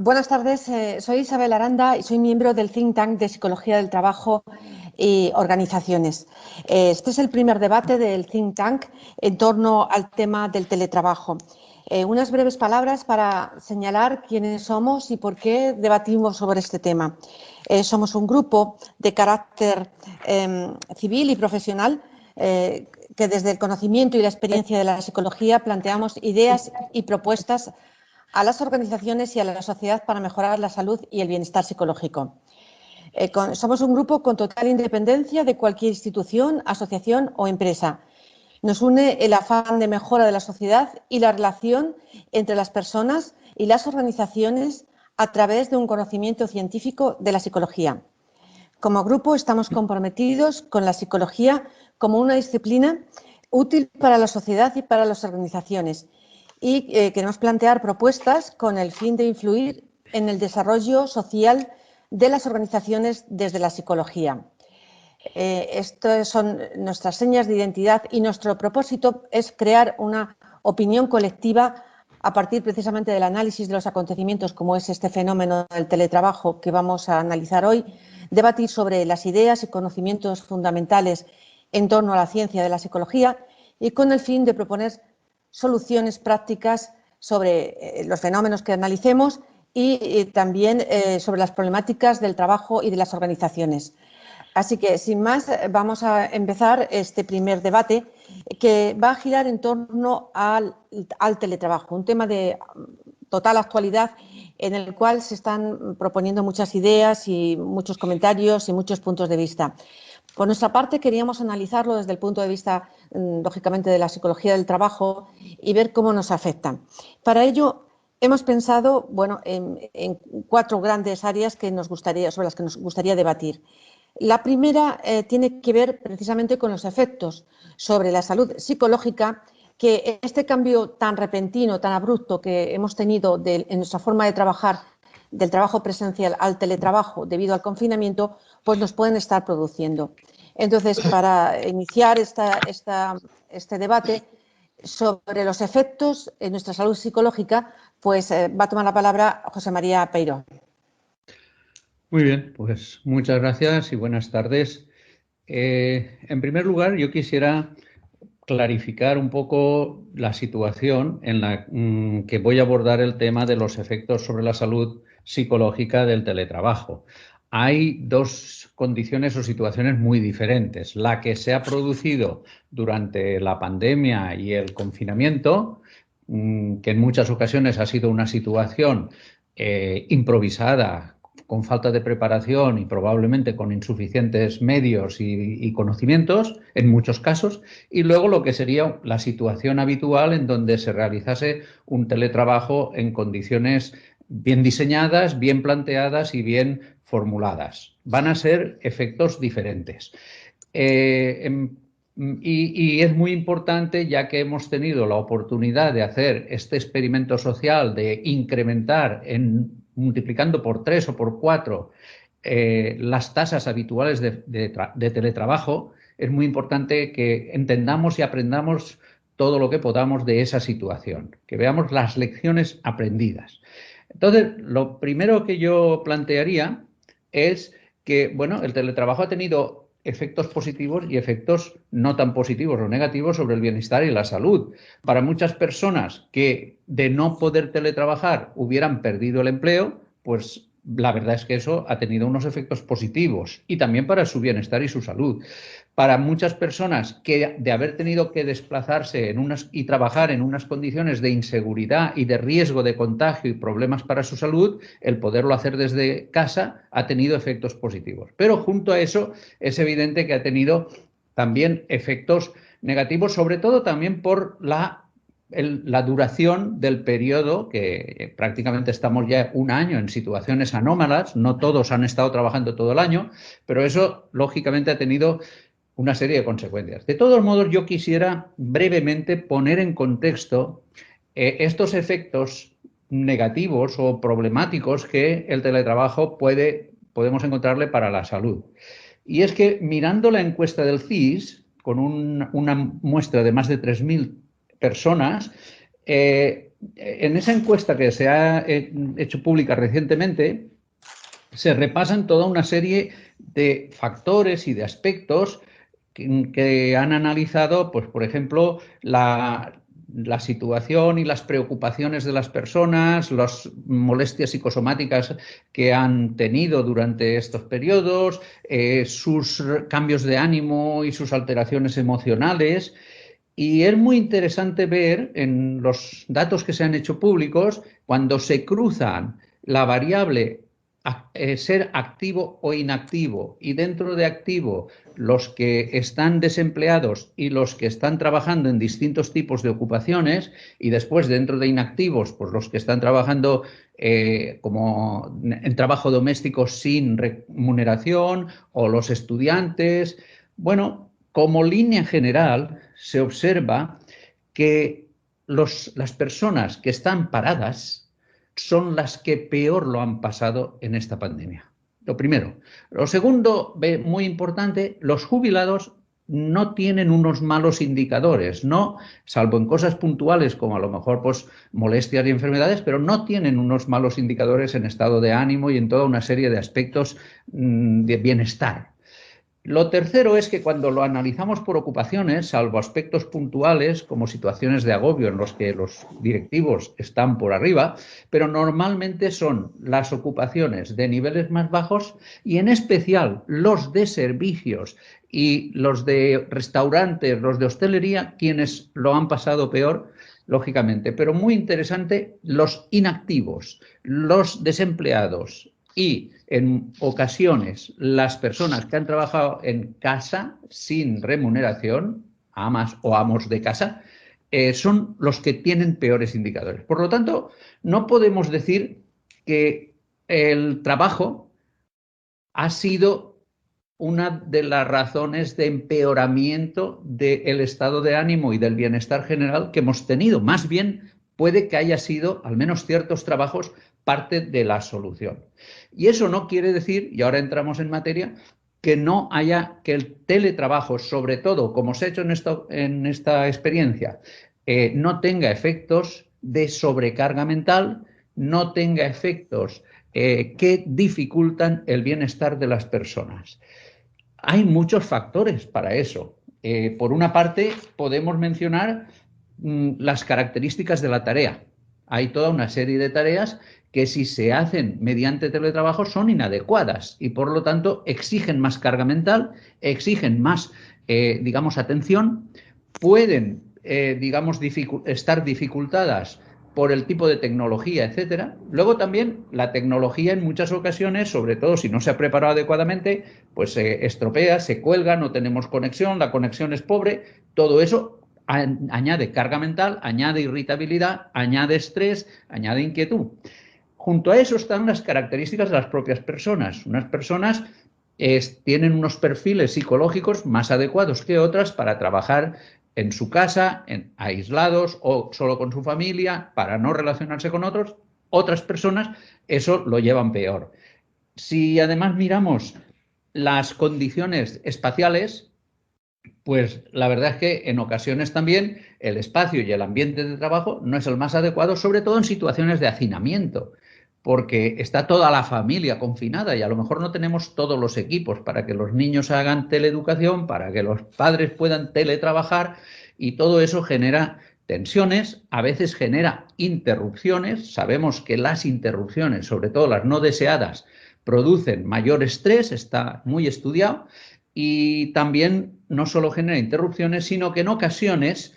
Buenas tardes, soy Isabel Aranda y soy miembro del Think Tank de Psicología del Trabajo y Organizaciones. Este es el primer debate del Think Tank en torno al tema del teletrabajo. Unas breves palabras para señalar quiénes somos y por qué debatimos sobre este tema. Somos un grupo de carácter civil y profesional que desde el conocimiento y la experiencia de la psicología planteamos ideas y propuestas a las organizaciones y a la sociedad para mejorar la salud y el bienestar psicológico. Somos un grupo con total independencia de cualquier institución, asociación o empresa. Nos une el afán de mejora de la sociedad y la relación entre las personas y las organizaciones a través de un conocimiento científico de la psicología. Como grupo estamos comprometidos con la psicología como una disciplina útil para la sociedad y para las organizaciones y queremos plantear propuestas con el fin de influir en el desarrollo social de las organizaciones desde la psicología. Estas son nuestras señas de identidad y nuestro propósito es crear una opinión colectiva a partir precisamente del análisis de los acontecimientos como es este fenómeno del teletrabajo que vamos a analizar hoy, debatir sobre las ideas y conocimientos fundamentales en torno a la ciencia de la psicología y con el fin de proponer soluciones prácticas sobre los fenómenos que analicemos y también sobre las problemáticas del trabajo y de las organizaciones. Así que, sin más, vamos a empezar este primer debate que va a girar en torno al teletrabajo, un tema de total actualidad en el cual se están proponiendo muchas ideas y muchos comentarios y muchos puntos de vista. Por nuestra parte, queríamos analizarlo desde el punto de vista, lógicamente, de la psicología del trabajo y ver cómo nos afecta. Para ello, hemos pensado en 4 grandes áreas sobre las que nos gustaría debatir. La primera tiene que ver precisamente con los efectos sobre la salud psicológica que este cambio tan repentino, tan abrupto que hemos tenido en nuestra forma de trabajar, del trabajo presencial al teletrabajo debido al confinamiento, pues nos pueden estar produciendo. Entonces, para iniciar este debate sobre los efectos en nuestra salud psicológica, pues va a tomar la palabra José María Peiró. Muy bien, pues muchas gracias y buenas tardes. En primer lugar, yo quisiera clarificar un poco la situación en la que voy a abordar el tema de los efectos sobre la salud psicológica del teletrabajo. Hay 2 condiciones o situaciones muy diferentes. La que se ha producido durante la pandemia y el confinamiento, que en muchas ocasiones ha sido una situación improvisada, con falta de preparación y probablemente con insuficientes medios y conocimientos, en muchos casos, y luego lo que sería la situación habitual en donde se realizase un teletrabajo en condiciones bien diseñadas, bien planteadas y bien formuladas. Van a ser efectos diferentes. Y es muy importante, ya que hemos tenido la oportunidad de hacer este experimento social, de incrementar multiplicando por 3 o por 4 las tasas habituales de teletrabajo, es muy importante que entendamos y aprendamos todo lo que podamos de esa situación, que veamos las lecciones aprendidas. Entonces, lo primero que yo plantearía es que, bueno, el teletrabajo ha tenido efectos positivos y efectos no tan positivos o negativos sobre el bienestar y la salud. Para muchas personas que de no poder teletrabajar hubieran perdido el empleo, pues la verdad es que eso ha tenido unos efectos positivos y también para su bienestar y su salud. Para muchas personas que de haber tenido que desplazarse y trabajar en unas condiciones de inseguridad y de riesgo de contagio y problemas para su salud, el poderlo hacer desde casa ha tenido efectos positivos. Pero junto a eso es evidente que ha tenido también efectos negativos, sobre todo también por la duración del periodo, que prácticamente estamos ya 1 año en situaciones anómalas, no todos han estado trabajando todo el año, pero eso lógicamente ha tenido una serie de consecuencias. De todos modos, yo quisiera brevemente poner en contexto estos efectos negativos o problemáticos que el teletrabajo podemos encontrarle para la salud. Y es que mirando la encuesta del CIS, con una muestra de más de 3.000 personas, en esa encuesta que se ha hecho pública recientemente, se repasan toda una serie de factores y de aspectos que han analizado, pues, por ejemplo, la situación y las preocupaciones de las personas, las molestias psicosomáticas que han tenido durante estos periodos, sus cambios de ánimo y sus alteraciones emocionales. Y es muy interesante ver en los datos que se han hecho públicos, cuando se cruzan la variable ser activo o inactivo, y dentro de activo los que están desempleados y los que están trabajando en distintos tipos de ocupaciones, y después dentro de inactivos, pues los que están trabajando como en trabajo doméstico sin remuneración, o los estudiantes. Bueno, como línea general se observa que las personas que están paradas son las que peor lo han pasado en esta pandemia. Lo primero. Lo segundo, muy importante, los jubilados no tienen unos malos indicadores, no, salvo en cosas puntuales como a lo mejor pues molestias y enfermedades, pero no tienen unos malos indicadores en estado de ánimo y en toda una serie de aspectos de bienestar. Lo tercero es que cuando lo analizamos por ocupaciones, salvo aspectos puntuales como situaciones de agobio en los que los directivos están por arriba, pero normalmente son las ocupaciones de niveles más bajos, y en especial los de servicios y los de restaurantes, los de hostelería, quienes lo han pasado peor, lógicamente. Pero muy interesante, los inactivos, los desempleados y en ocasiones las personas que han trabajado en casa sin remuneración, amas o amos de casa, son los que tienen peores indicadores. Por lo tanto, no podemos decir que el trabajo ha sido una de las razones de empeoramiento del estado de ánimo y del bienestar general que hemos tenido. Más bien, puede que haya sido, al menos ciertos trabajos, parte de la solución. Y eso no quiere decir, y ahora entramos en materia, que no haya, que el teletrabajo, sobre todo, como se ha hecho en esta experiencia, no tenga efectos de sobrecarga mental, no tenga efectos que dificultan el bienestar de las personas. Hay muchos factores para eso. Por una parte, podemos mencionar las características de la tarea. Hay toda una serie de tareas que, si se hacen mediante teletrabajo, son inadecuadas y por lo tanto exigen más carga mental, exigen más, digamos, atención, pueden, digamos, estar dificultadas por el tipo de tecnología, etcétera. Luego también la tecnología en muchas ocasiones, sobre todo si no se ha preparado adecuadamente, pues se estropea, se cuelga, no tenemos conexión, la conexión es pobre, todo eso añade carga mental, añade irritabilidad, añade estrés, añade inquietud. Junto a eso están las características de las propias personas. Unas personas tienen unos perfiles psicológicos más adecuados que otras para trabajar en su casa, aislados o solo con su familia, para no relacionarse con otros. Otras personas eso lo llevan peor. Si además miramos las condiciones espaciales, pues la verdad es que en ocasiones también el espacio y el ambiente de trabajo no es el más adecuado, sobre todo en situaciones de hacinamiento, porque está toda la familia confinada y a lo mejor no tenemos todos los equipos para que los niños hagan teleeducación, para que los padres puedan teletrabajar, y todo eso genera tensiones, a veces genera interrupciones. Sabemos que las interrupciones, sobre todo las no deseadas, producen mayor estrés, está muy estudiado. Y también no solo genera interrupciones, sino que en ocasiones,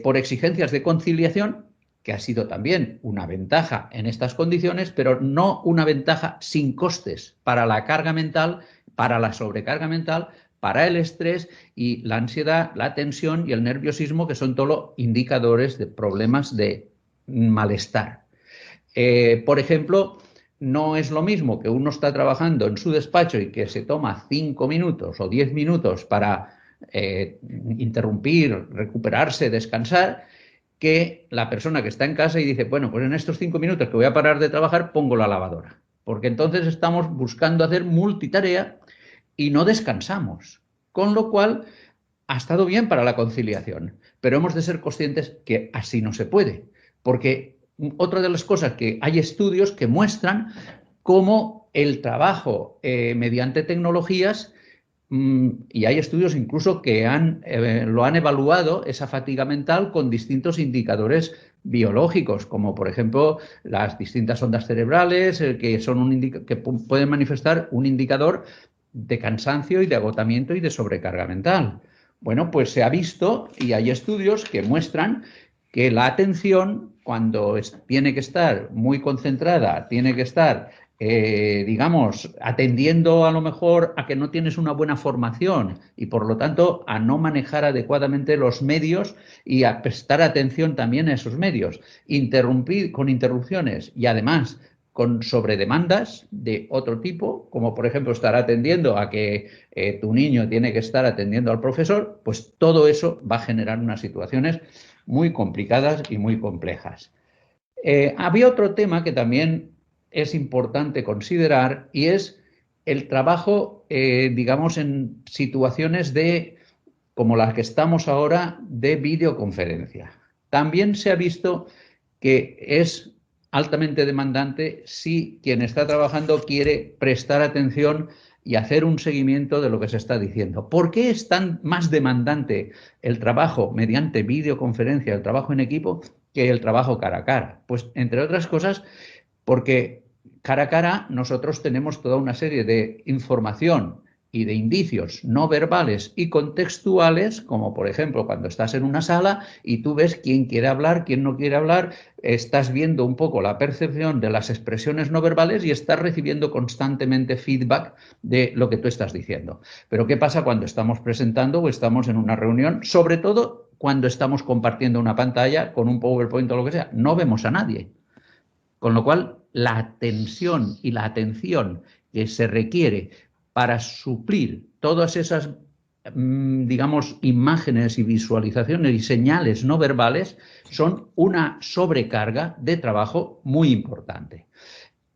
por exigencias de conciliación, que ha sido también una ventaja en estas condiciones, pero no una ventaja sin costes para la carga mental, para la sobrecarga mental, para el estrés y la ansiedad, la tensión y el nerviosismo, que son todos indicadores de problemas de malestar. Por ejemplo, no es lo mismo que uno está trabajando en su despacho y que se toma 5 minutos o 10 minutos para interrumpir, recuperarse, descansar, que la persona que está en casa y dice, bueno, pues en estos 5 minutos que voy a parar de trabajar pongo la lavadora. Porque entonces estamos buscando hacer multitarea y no descansamos. Con lo cual, ha estado bien para la conciliación, pero hemos de ser conscientes que así no se puede. Porque otra de las cosas que hay estudios que muestran cómo el trabajo mediante tecnologías, y hay estudios incluso que lo han evaluado, esa fatiga mental, con distintos indicadores biológicos, como por ejemplo las distintas ondas cerebrales, que pueden manifestar un indicador de cansancio y de agotamiento y de sobrecarga mental. Bueno, pues se ha visto y hay estudios que muestran que la atención, cuando tiene que estar muy concentrada, tiene que estar, digamos, atendiendo a lo mejor a que no tienes una buena formación y por lo tanto a no manejar adecuadamente los medios y a prestar atención también a esos medios, interrumpir con interrupciones y además con sobredemandas de otro tipo, como por ejemplo estar atendiendo a que tu niño tiene que estar atendiendo al profesor, pues todo eso va a generar unas situaciones muy complicadas y muy complejas. Había otro tema que también es importante considerar y es el trabajo, digamos, en situaciones como las que estamos ahora, de videoconferencia. También se ha visto que es altamente demandante si quien está trabajando quiere prestar atención y hacer un seguimiento de lo que se está diciendo. ¿Por qué es tan más demandante el trabajo mediante videoconferencia, el trabajo en equipo, que el trabajo cara a cara? Pues, entre otras cosas, porque cara a cara nosotros tenemos toda una serie de información y de indicios no verbales y contextuales, como por ejemplo cuando estás en una sala y tú ves quién quiere hablar, quién no quiere hablar, estás viendo un poco la percepción de las expresiones no verbales y estás recibiendo constantemente feedback de lo que tú estás diciendo. Pero ¿qué pasa cuando estamos presentando o estamos en una reunión? Sobre todo cuando estamos compartiendo una pantalla con un PowerPoint o lo que sea. No vemos a nadie. Con lo cual, la atención y la atención que se requiere para suplir todas esas, digamos, imágenes y visualizaciones y señales no verbales son una sobrecarga de trabajo muy importante.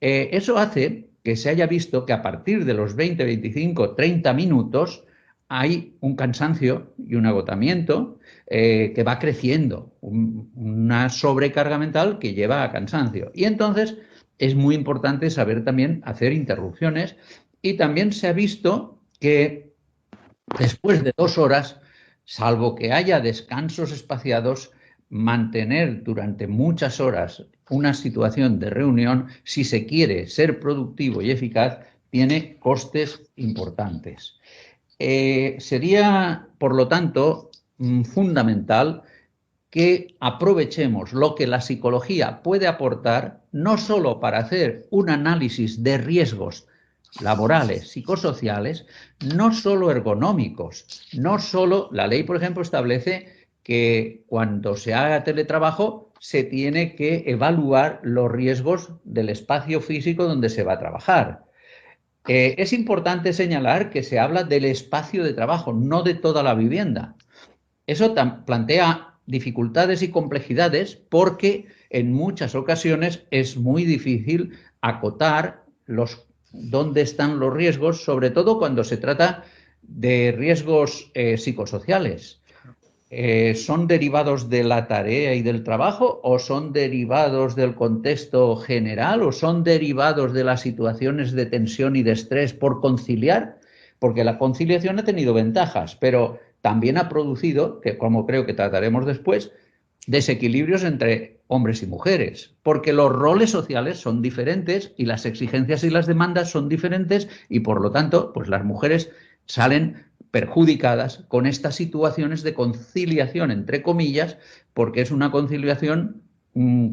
Eso hace que se haya visto que a partir de los 20, 25, 30 minutos hay un cansancio y un agotamiento que va creciendo, una sobrecarga mental que lleva a cansancio. Y entonces es muy importante saber también hacer interrupciones, y también se ha visto que después de 2 horas, salvo que haya descansos espaciados, mantener durante muchas horas una situación de reunión, si se quiere ser productivo y eficaz, tiene costes importantes. Sería, por lo tanto, fundamental que aprovechemos lo que la psicología puede aportar, no solo para hacer un análisis de riesgos laborales, psicosociales, no solo ergonómicos, no solo, la ley, por ejemplo, establece que cuando se haga teletrabajo se tiene que evaluar los riesgos del espacio físico donde se va a trabajar. Es importante señalar que se habla del espacio de trabajo, no de toda la vivienda. Eso plantea dificultades y complejidades porque en muchas ocasiones es muy difícil acotar dónde están los riesgos, sobre todo cuando se trata de riesgos psicosociales. ¿Son derivados de la tarea y del trabajo, o son derivados del contexto general, o son derivados de las situaciones de tensión y de estrés por conciliar? Porque la conciliación ha tenido ventajas, pero también ha producido, que como creo que trataremos después, desequilibrios entre hombres y mujeres, porque los roles sociales son diferentes y las exigencias y las demandas son diferentes, y por lo tanto, pues las mujeres salen perjudicadas con estas situaciones de conciliación, entre comillas, porque es una conciliación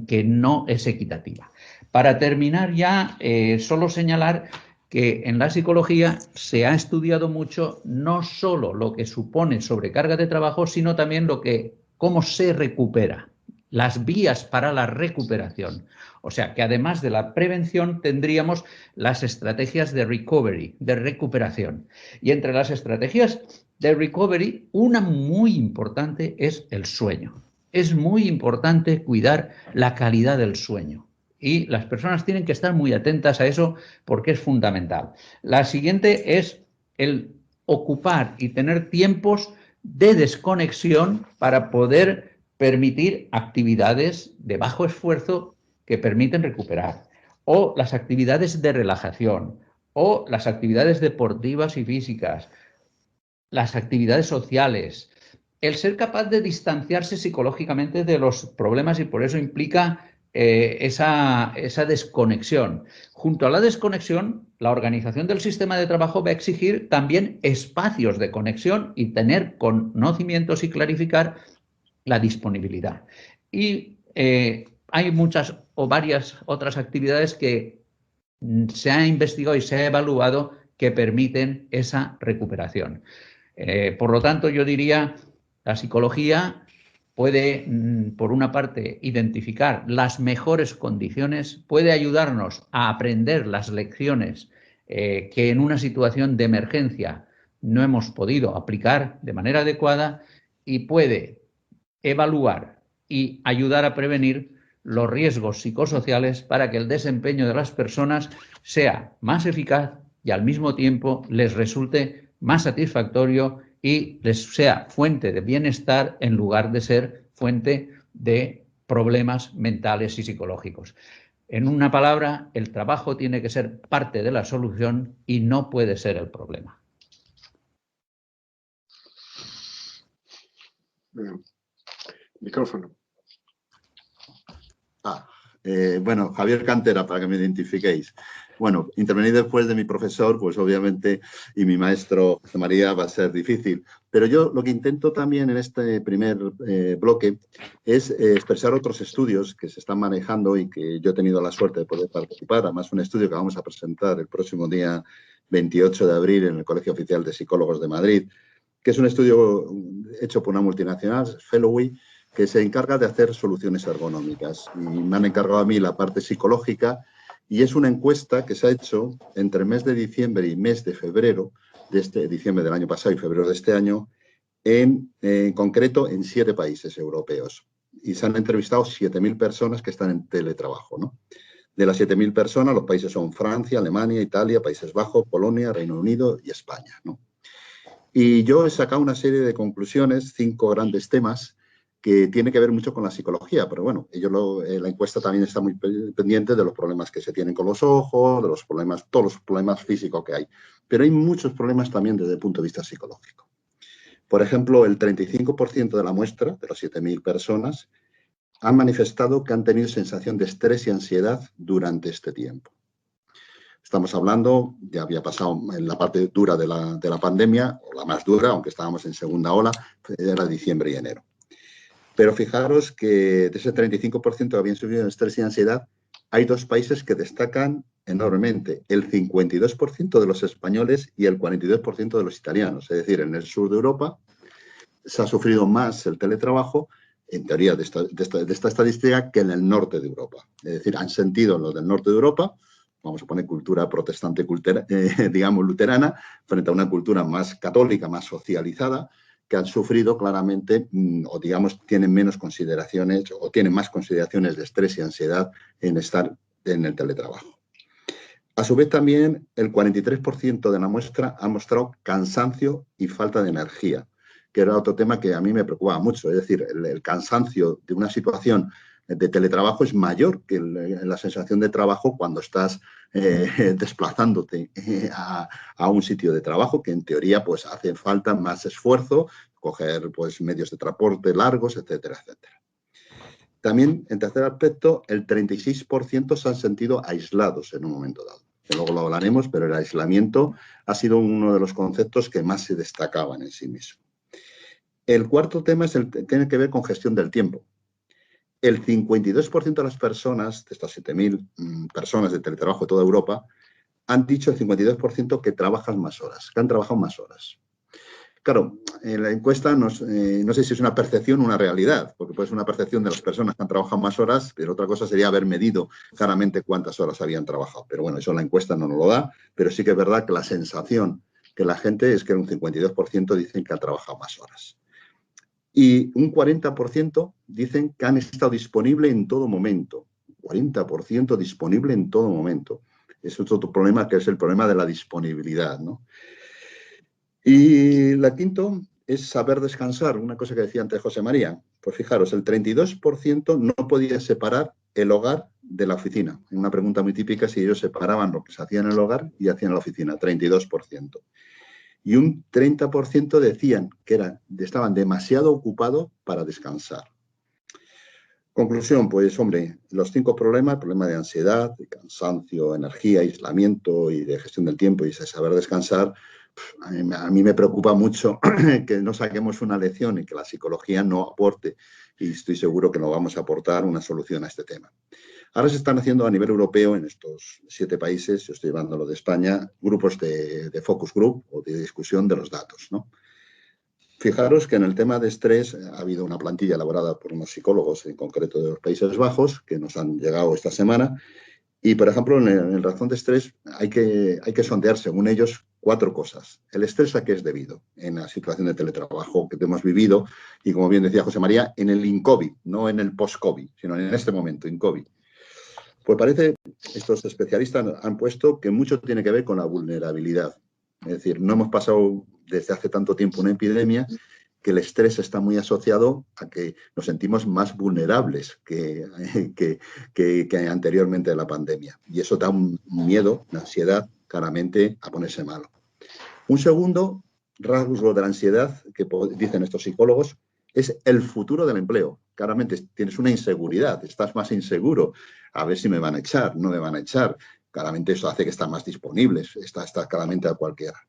que no es equitativa. Para terminar ya, solo señalar que en la psicología se ha estudiado mucho no solo lo que supone sobrecarga de trabajo, sino también cómo se recupera, las vías para la recuperación. O sea, que además de la prevención tendríamos las estrategias de recovery, de recuperación. Y entre las estrategias de recovery, una muy importante es el sueño. Es muy importante cuidar la calidad del sueño. Y las personas tienen que estar muy atentas a eso porque es fundamental. La siguiente es el ocupar y tener tiempos de desconexión para poder permitir actividades de bajo esfuerzo que permiten recuperar, o las actividades de relajación, o las actividades deportivas y físicas, las actividades sociales, el ser capaz de distanciarse psicológicamente de los problemas, y por eso implica esa desconexión. Junto a la desconexión, la organización del sistema de trabajo va a exigir también espacios de conexión y tener conocimientos y clarificar la disponibilidad. Y hay muchas o varias otras actividades que se ha investigado y se ha evaluado que permiten esa recuperación. Por lo tanto, yo diría, la psicología puede, por una parte, identificar las mejores condiciones, puede ayudarnos a aprender las lecciones que en una situación de emergencia no hemos podido aplicar de manera adecuada, y puede evaluar y ayudar a prevenir los riesgos psicosociales para que el desempeño de las personas sea más eficaz y al mismo tiempo les resulte más satisfactorio y les sea fuente de bienestar en lugar de ser fuente de problemas mentales y psicológicos. En una palabra, el trabajo tiene que ser parte de la solución y no puede ser el problema. Micrófono. Bueno, Javier Cantera, para que me identifiquéis. Bueno, intervenir después de mi profesor, pues obviamente, y mi maestro José María, va a ser difícil. Pero yo lo que intento también en este primer bloque es expresar otros estudios que se están manejando y que yo he tenido la suerte de poder participar. Además, un estudio que vamos a presentar el próximo día 28 de abril en el Colegio Oficial de Psicólogos de Madrid, que es un estudio hecho por una multinacional, Fellowy, que se encarga de hacer soluciones ergonómicas. Y me han encargado a mí la parte psicológica, y es una encuesta que se ha hecho entre el mes de diciembre y mes de febrero, diciembre del año pasado y febrero de este año, en concreto en 7 países europeos. Y se han entrevistado 7.000 personas que están en teletrabajo, ¿no? De las 7.000 personas, los países son Francia, Alemania, Italia, Países Bajos, Polonia, Reino Unido y España, ¿no? Y yo he sacado una serie de conclusiones, 5 grandes temas, que tiene que ver mucho con la psicología, pero bueno, la encuesta también está muy pendiente de los problemas que se tienen con los ojos, de los problemas, todos los problemas físicos que hay. Pero hay muchos problemas también desde el punto de vista psicológico. Por ejemplo, el 35% de la muestra, de las 7.000 personas, han manifestado que han tenido sensación de estrés y ansiedad durante este tiempo. Estamos hablando, ya había pasado en la parte dura de la pandemia, o la más dura, aunque estábamos en segunda ola, era diciembre y enero. Pero fijaros que de ese 35% que habían sufrido estrés y ansiedad, hay 2 países que destacan enormemente, el 52% de los españoles y el 42% de los italianos. Es decir, en el sur de Europa se ha sufrido más el teletrabajo, en teoría de esta estadística, que en el norte de Europa. Es decir, han sentido los del norte de Europa, vamos a poner cultura protestante, digamos luterana, frente a una cultura más católica, más socializada, que han sufrido claramente, o digamos, tienen menos consideraciones o tienen más consideraciones de estrés y ansiedad en estar en el teletrabajo. A su vez, también el 43% de la muestra ha mostrado cansancio y falta de energía, que era otro tema que a mí me preocupaba mucho. Es decir, el cansancio de una situación de teletrabajo es mayor que la sensación de trabajo cuando estás desplazándote a un sitio de trabajo, que en teoría pues hace falta más esfuerzo, coger pues medios de transporte largos, etcétera, etcétera. También, en tercer aspecto, el 36% se han sentido aislados en un momento dado. Que luego lo hablaremos, pero el aislamiento ha sido uno de los conceptos que más se destacaban en sí mismo. El cuarto tema tiene que ver con gestión del tiempo. El 52% de las personas, de estas 7.000 personas de teletrabajo de toda Europa, han dicho el 52% que trabajan más horas, que han trabajado más horas. Claro, en la encuesta no sé si es una percepción o una realidad, porque puede ser una percepción de las personas que han trabajado más horas, pero otra cosa sería haber medido claramente cuántas horas habían trabajado. Pero bueno, eso la encuesta no nos lo da, pero sí que es verdad que la sensación que la gente es que un 52% dicen que han trabajado más horas. Y un 40% dicen que han estado disponibles en todo momento. 40% disponible en todo momento. Es otro problema, que es el problema de la disponibilidad, ¿no? Y la quinto es saber descansar, una cosa que decía antes José María. Pues fijaros, el 32% no podía separar el hogar de la oficina. Una pregunta muy típica si ellos separaban lo que se hacía en el hogar y hacían en la oficina, 32%. Y un 30% decían que estaban demasiado ocupados para descansar. Conclusión, pues hombre, los 5 problemas, problema de ansiedad, de cansancio, energía, aislamiento y de gestión del tiempo y de saber descansar, a mí me preocupa mucho que no saquemos una lección y que la psicología no aporte, y estoy seguro que no vamos a aportar una solución a este tema. Ahora se están haciendo a nivel europeo en estos 7 países, yo estoy llevando lo de España, grupos de focus group o de discusión de los datos, ¿no? Fijaros que en el tema de estrés ha habido una plantilla elaborada por unos psicólogos, en concreto de los Países Bajos, que nos han llegado esta semana. Y, por ejemplo, en el razón de estrés hay que sondear, según ellos, 4 cosas. El estrés a qué es debido en la situación de teletrabajo que hemos vivido y, como bien decía José María, en el in-COVID, no en el post-COVID, sino en este momento, in-COVID. Pues parece, estos especialistas han puesto que mucho tiene que ver con la vulnerabilidad. Es decir, no hemos pasado desde hace tanto tiempo una epidemia que el estrés está muy asociado a que nos sentimos más vulnerables que anteriormente de la pandemia. Y eso da un miedo, una ansiedad, claramente, a ponerse malo. Un segundo rasgo de la ansiedad, que dicen estos psicólogos, es el futuro del empleo. Claramente tienes una inseguridad, estás más inseguro. A ver si me van a echar, no me van a echar. Claramente eso hace que están más disponibles. Está claramente a cualquiera.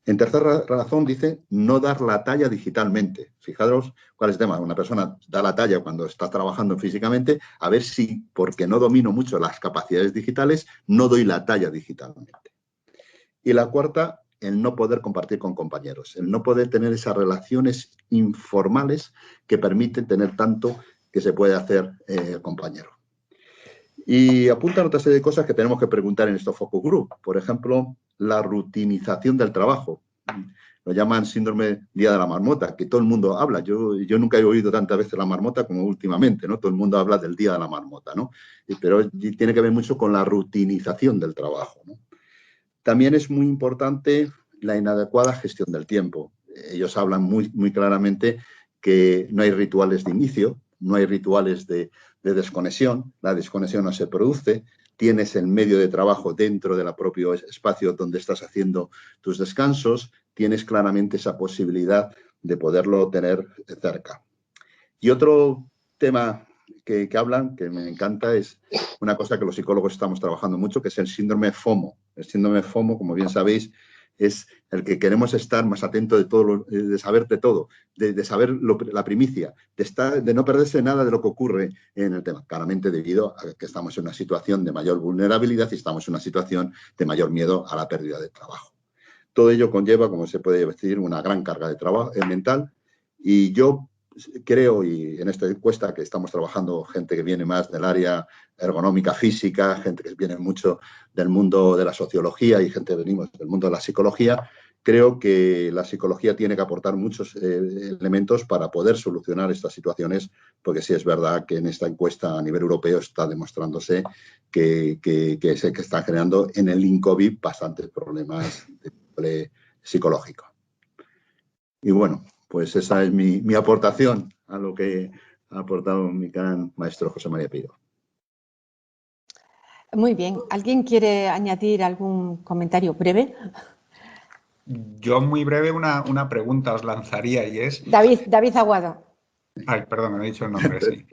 En tercera razón dice no dar la talla digitalmente. Fijaros cuál es el tema. Una persona da la talla cuando está trabajando físicamente, a ver si, porque no domino mucho las capacidades digitales, no doy la talla digitalmente. Y la cuarta, el no poder compartir con compañeros, el no poder tener esas relaciones informales que permiten tener tanto que se puede hacer compañero. Y apuntan otra serie de cosas que tenemos que preguntar en estos focus group. Por ejemplo, la rutinización del trabajo. Lo llaman síndrome Día de la Marmota, que todo el mundo habla. Yo nunca he oído tantas veces la marmota como últimamente, ¿no? Todo el mundo habla del Día de la Marmota, ¿no? Pero tiene que ver mucho con la rutinización del trabajo, ¿no? También es muy importante la inadecuada gestión del tiempo. Ellos hablan muy claramente que no hay rituales de inicio, no hay rituales de desconexión, la desconexión no se produce, tienes el medio de trabajo dentro del propio espacio donde estás haciendo tus descansos, tienes claramente esa posibilidad de poderlo tener cerca. Y otro tema que hablan, que me encanta, es una cosa que los psicólogos estamos trabajando mucho, que es el síndrome FOMO. El síndrome FOMO, como bien sabéis, es el que queremos estar más atentos de todo, de saber de todo, de saber la primicia, de no perderse nada de lo que ocurre en el tema. Claramente debido a que estamos en una situación de mayor vulnerabilidad y estamos en una situación de mayor miedo a la pérdida de trabajo. Todo ello conlleva, como se puede decir, una gran carga de trabajo mental, y yo creo, y en esta encuesta que estamos trabajando gente que viene más del área ergonómica física, gente que viene mucho del mundo de la sociología y gente que venimos del mundo de la psicología, creo que la psicología tiene que aportar muchos elementos para poder solucionar estas situaciones, porque sí es verdad que en esta encuesta a nivel europeo está demostrándose que se están generando en el in-COVID bastantes problemas de psicológico. Y bueno, pues esa es mi aportación a lo que ha aportado mi gran maestro José María Peiro. Muy bien. ¿Alguien quiere añadir algún comentario breve? Yo muy breve una pregunta os lanzaría y es... David Aguado. Ay, perdón, me he dicho el nombre, sí.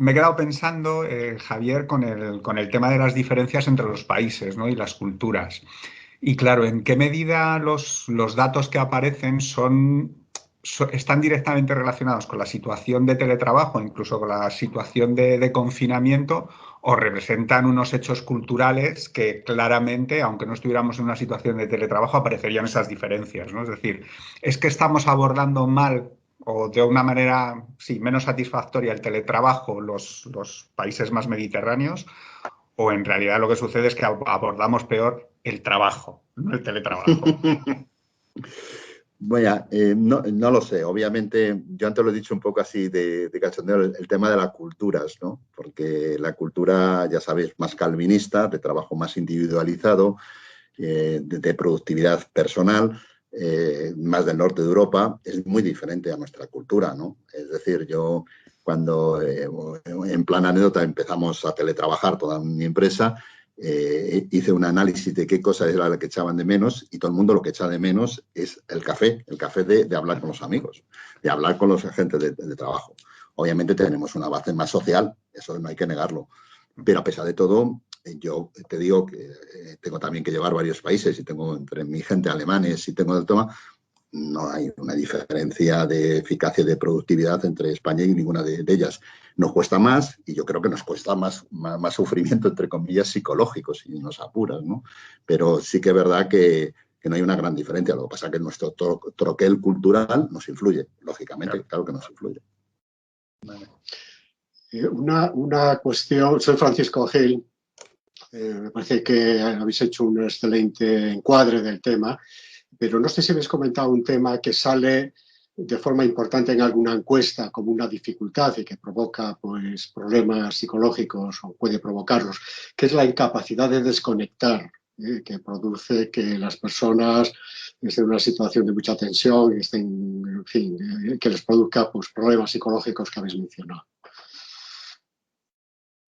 Me he quedado pensando, Javier, con el tema de las diferencias entre los países, ¿no? Y las culturas. Y claro, ¿en qué medida los datos que aparecen están directamente relacionados con la situación de teletrabajo, incluso con la situación de confinamiento, o representan unos hechos culturales que claramente, aunque no estuviéramos en una situación de teletrabajo, aparecerían esas diferencias, ¿no? Es decir, ¿es que estamos abordando mal o de una manera menos satisfactoria el teletrabajo los países más mediterráneos, o en realidad lo que sucede es que abordamos peor el trabajo, no el teletrabajo? Bueno, no lo sé. Obviamente, yo antes lo he dicho un poco así de cachondeo, el tema de las culturas, ¿no? Porque la cultura, ya sabéis, más calvinista, de trabajo más individualizado, de productividad personal, más del norte de Europa, es muy diferente a nuestra cultura, ¿no? Es decir, yo cuando en plan anécdota empezamos a teletrabajar toda mi empresa, hice un análisis de qué cosa era la que echaban de menos y todo el mundo lo que echa de menos es el café de hablar con los amigos, de hablar con los agentes de trabajo. Obviamente tenemos una base más social, eso no hay que negarlo, pero a pesar de todo, yo te digo que tengo también que llevar varios países y tengo entre mi gente alemanes y tengo del tema, no hay una diferencia de eficacia y de productividad entre España y ninguna de ellas. Nos cuesta más y yo creo que nos cuesta más sufrimiento, entre comillas, psicológico, si nos apuras, ¿no? Pero sí que es verdad que no hay una gran diferencia. Lo que pasa es que nuestro troquel cultural nos influye, lógicamente, claro que nos influye. Vale. Una cuestión, soy Francisco Gil, me parece que habéis hecho un excelente encuadre del tema, pero no sé si habéis comentado un tema que sale de forma importante en alguna encuesta como una dificultad y que provoca pues, problemas psicológicos o puede provocarlos, que es la incapacidad de desconectar, que produce que las personas estén en una situación de mucha tensión y estén, en fin, que les produzca pues, problemas psicológicos que habéis mencionado.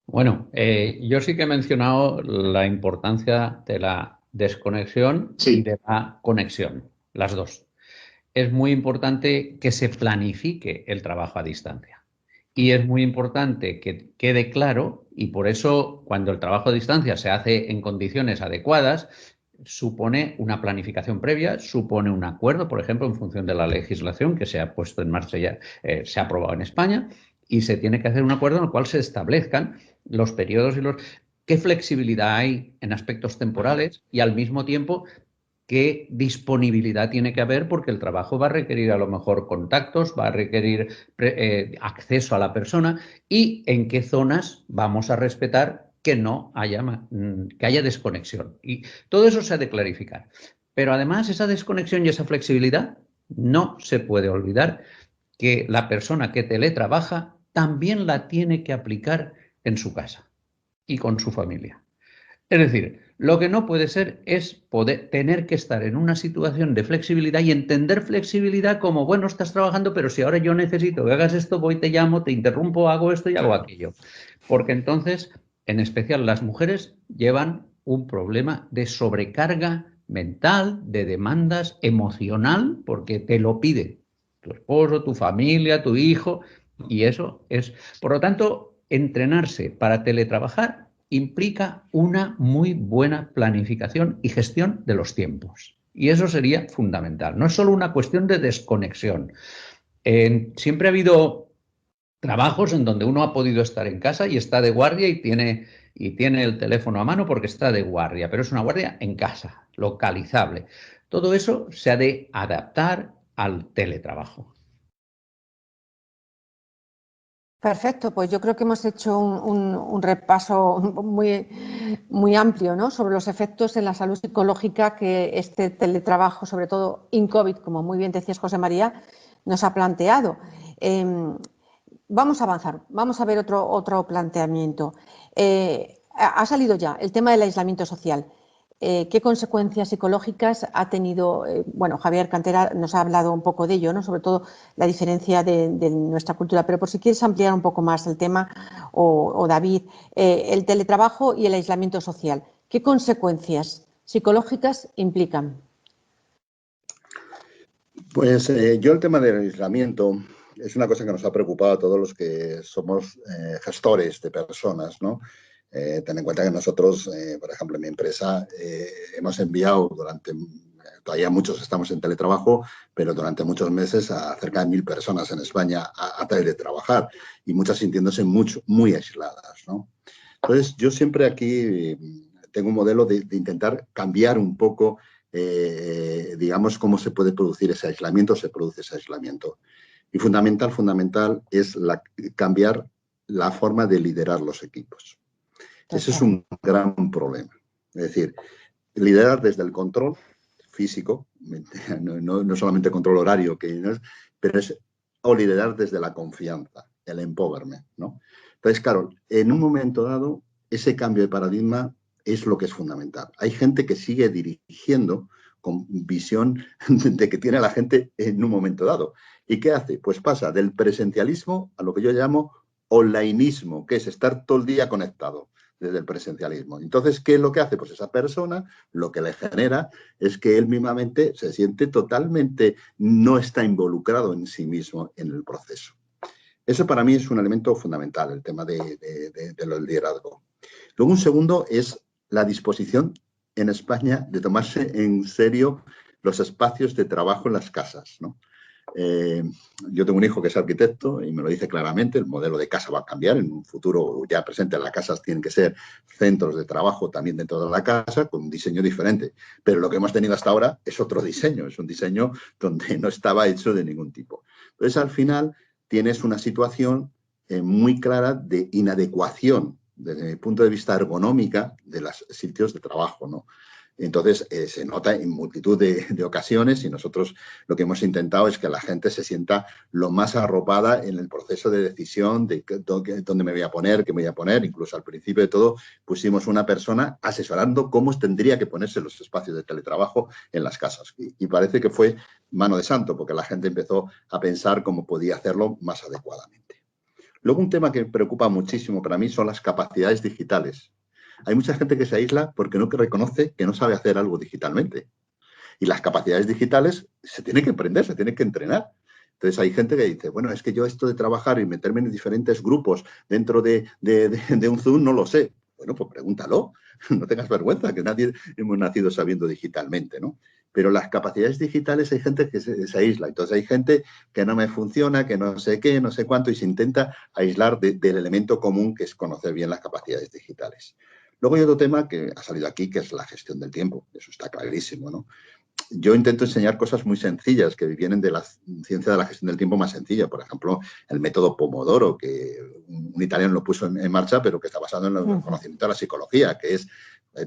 Bueno, yo sí que he mencionado la importancia de la desconexión Sí. y de la conexión, las dos. Es muy importante que se planifique el trabajo a distancia. Y es muy importante que quede claro, y por eso cuando el trabajo a distancia se hace en condiciones adecuadas, supone una planificación previa, supone un acuerdo, por ejemplo, en función de la legislación que se ha puesto en marcha ya, se ha aprobado en España, y se tiene que hacer un acuerdo en el cual se establezcan los periodos y qué flexibilidad hay en aspectos temporales y al mismo tiempo qué disponibilidad tiene que haber, porque el trabajo va a requerir a lo mejor contactos, va a requerir acceso a la persona y en qué zonas vamos a respetar que no haya, que haya desconexión. Y todo eso se ha de clarificar. Pero además esa desconexión y esa flexibilidad no se puede olvidar que la persona que teletrabaja también la tiene que aplicar en su casa y con su familia. Es decir, lo que no puede ser es tener que estar en una situación de flexibilidad y entender flexibilidad como, bueno, estás trabajando, pero si ahora yo necesito que hagas esto, voy, te llamo, te interrumpo, hago esto y hago aquello. Porque entonces, en especial las mujeres, llevan un problema de sobrecarga mental, de demandas emocional, porque te lo pide tu esposo, tu familia, tu hijo, y eso es... Por lo tanto, entrenarse para teletrabajar implica una muy buena planificación y gestión de los tiempos. Y eso sería fundamental. No es solo una cuestión de desconexión. Siempre ha habido trabajos en donde uno ha podido estar en casa y está de guardia y tiene el teléfono a mano porque está de guardia, pero es una guardia en casa, localizable. Todo eso se ha de adaptar al teletrabajo. Perfecto, pues yo creo que hemos hecho un repaso muy amplio, ¿no?, sobre los efectos en la salud psicológica que este teletrabajo, sobre todo in COVID, como muy bien decías, José María, nos ha planteado. Vamos a avanzar, vamos a ver otro planteamiento. Ha salido ya el tema del aislamiento social. ¿Qué consecuencias psicológicas ha tenido? Bueno, Javier Cantera nos ha hablado un poco de ello, ¿no?, sobre todo la diferencia de nuestra cultura, pero por si quieres ampliar un poco más el tema, o David, el teletrabajo y el aislamiento social, ¿qué consecuencias psicológicas implican? Pues yo el tema del aislamiento es una cosa que nos ha preocupado a todos los que somos gestores de personas, ¿no? Ten en cuenta que nosotros, por ejemplo, en mi empresa, hemos enviado todavía muchos estamos en teletrabajo, pero durante muchos meses a cerca de 1.000 personas en España a teletrabajar y muchas sintiéndose muy aisladas, ¿no? Entonces, yo siempre aquí tengo un modelo de intentar cambiar un poco, digamos, cómo se puede producir ese aislamiento, se produce ese aislamiento. Y fundamental es cambiar la forma de liderar los equipos. Ese es un gran problema. Es decir, liderar desde el control físico, no solamente control horario, o liderar desde la confianza, el empowerment, ¿no? Entonces, claro, en un momento dado, ese cambio de paradigma es lo que es fundamental. Hay gente que sigue dirigiendo con visión de que tiene la gente en un momento dado. ¿Y qué hace? Pues pasa del presencialismo a lo que yo llamo onlineismo, que es estar todo el día conectado desde el presencialismo. Entonces, ¿qué es lo que hace? Pues esa persona lo que le genera es que él mismamente se siente totalmente, no está involucrado en sí mismo en el proceso. Eso para mí es un elemento fundamental, el tema del liderazgo. Luego, un segundo es la disposición en España de tomarse en serio los espacios de trabajo en las casas, ¿no? Yo tengo un hijo que es arquitecto y me lo dice claramente, el modelo de casa va a cambiar, en un futuro ya presente las casas tienen que ser centros de trabajo también dentro de la casa con un diseño diferente, pero lo que hemos tenido hasta ahora es otro diseño, es un diseño donde no estaba hecho de ningún tipo. Entonces al final tienes una situación muy clara de inadecuación desde mi punto de vista ergonómica de los sitios de trabajo, ¿no? Entonces, se nota en multitud de ocasiones y nosotros lo que hemos intentado es que la gente se sienta lo más arropada en el proceso de decisión de dónde me voy a poner, qué me voy a poner. Incluso al principio de todo pusimos una persona asesorando cómo tendría que ponerse los espacios de teletrabajo en las casas. Y parece que fue mano de santo porque la gente empezó a pensar cómo podía hacerlo más adecuadamente. Luego, un tema que me preocupa muchísimo para mí son las capacidades digitales. Hay mucha gente que se aísla porque no reconoce que no sabe hacer algo digitalmente. Y las capacidades digitales se tienen que aprender, se tienen que entrenar. Entonces hay gente que dice, bueno, es que yo esto de trabajar y meterme en diferentes grupos dentro de un Zoom no lo sé. Bueno, pues pregúntalo, no tengas vergüenza, que nadie hemos nacido sabiendo digitalmente, ¿no? Pero las capacidades digitales hay gente que se aísla. Entonces hay gente que no me funciona, que no sé qué, no sé cuánto, y se intenta aislar del elemento común que es conocer bien las capacidades digitales. Luego hay otro tema que ha salido aquí, que es la gestión del tiempo. Eso está clarísimo, ¿no? Yo intento enseñar cosas muy sencillas que vienen de la ciencia de la gestión del tiempo más sencilla. Por ejemplo, el método Pomodoro, que un italiano lo puso en marcha, pero que está basado en el conocimiento de la psicología, que es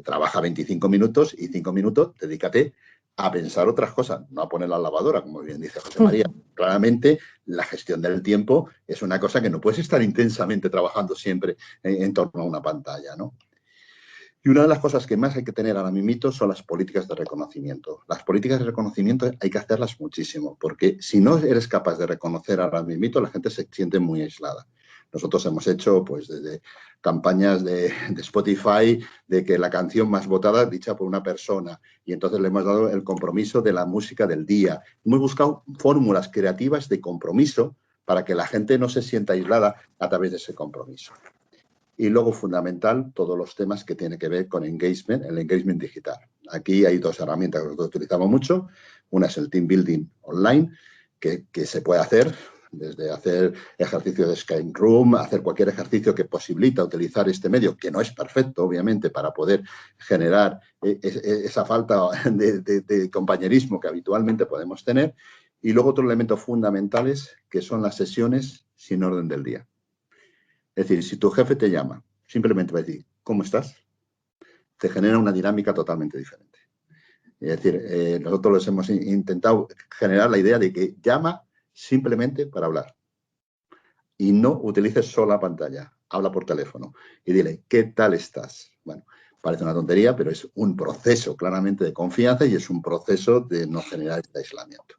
trabaja 25 minutos y 5 minutos, dedícate a pensar otras cosas, no a poner la lavadora, como bien dice José María. Claramente, la gestión del tiempo es una cosa que no puedes estar intensamente trabajando siempre en torno a una pantalla, ¿no? Y una de las cosas que más hay que tener ahora mismo son las políticas de reconocimiento. Las políticas de reconocimiento hay que hacerlas muchísimo, porque si no eres capaz de reconocer ahora mismo, la gente se siente muy aislada. Nosotros hemos hecho, pues, desde campañas de Spotify, de que la canción más votada dicha por una persona, y entonces le hemos dado el compromiso de la música del día. Hemos buscado fórmulas creativas de compromiso para que la gente no se sienta aislada a través de ese compromiso. Y luego, fundamental, todos los temas que tienen que ver con engagement, el engagement digital. Aquí hay dos herramientas que nosotros utilizamos mucho. Una es el team building online, que se puede hacer desde hacer ejercicios de Skype Room, hacer cualquier ejercicio que posibilita utilizar este medio, que no es perfecto, obviamente, para poder generar esa falta de compañerismo que habitualmente podemos tener. Y luego otros elementos fundamentales, que son las sesiones sin orden del día. Es decir, si tu jefe te llama, simplemente va a decir, ¿cómo estás? Te genera una dinámica totalmente diferente. Es decir, nosotros les hemos intentado generar la idea de que llama simplemente para hablar. Y no utilices solo la pantalla, habla por teléfono y dile, ¿qué tal estás? Bueno, parece una tontería, pero es un proceso claramente de confianza y es un proceso de no generar este aislamiento.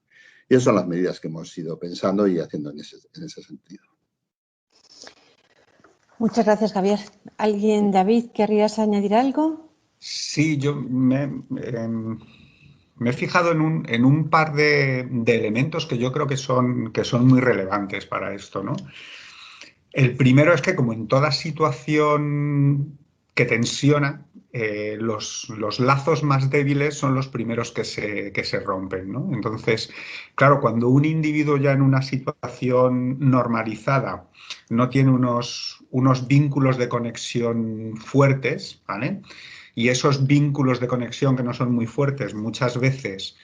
Y esas son las medidas que hemos ido pensando y haciendo en ese sentido. Muchas gracias, Javier. ¿Alguien, David, querrías añadir algo? Sí, yo me he fijado en un par de elementos que yo creo que son muy relevantes para esto, ¿no? El primero es que, como en toda situación que tensiona, los lazos más débiles son los primeros que se rompen, ¿no? Entonces, claro, cuando un individuo ya en una situación normalizada no tiene unos vínculos de conexión fuertes, ¿vale? Y esos vínculos de conexión que no son muy fuertes muchas veces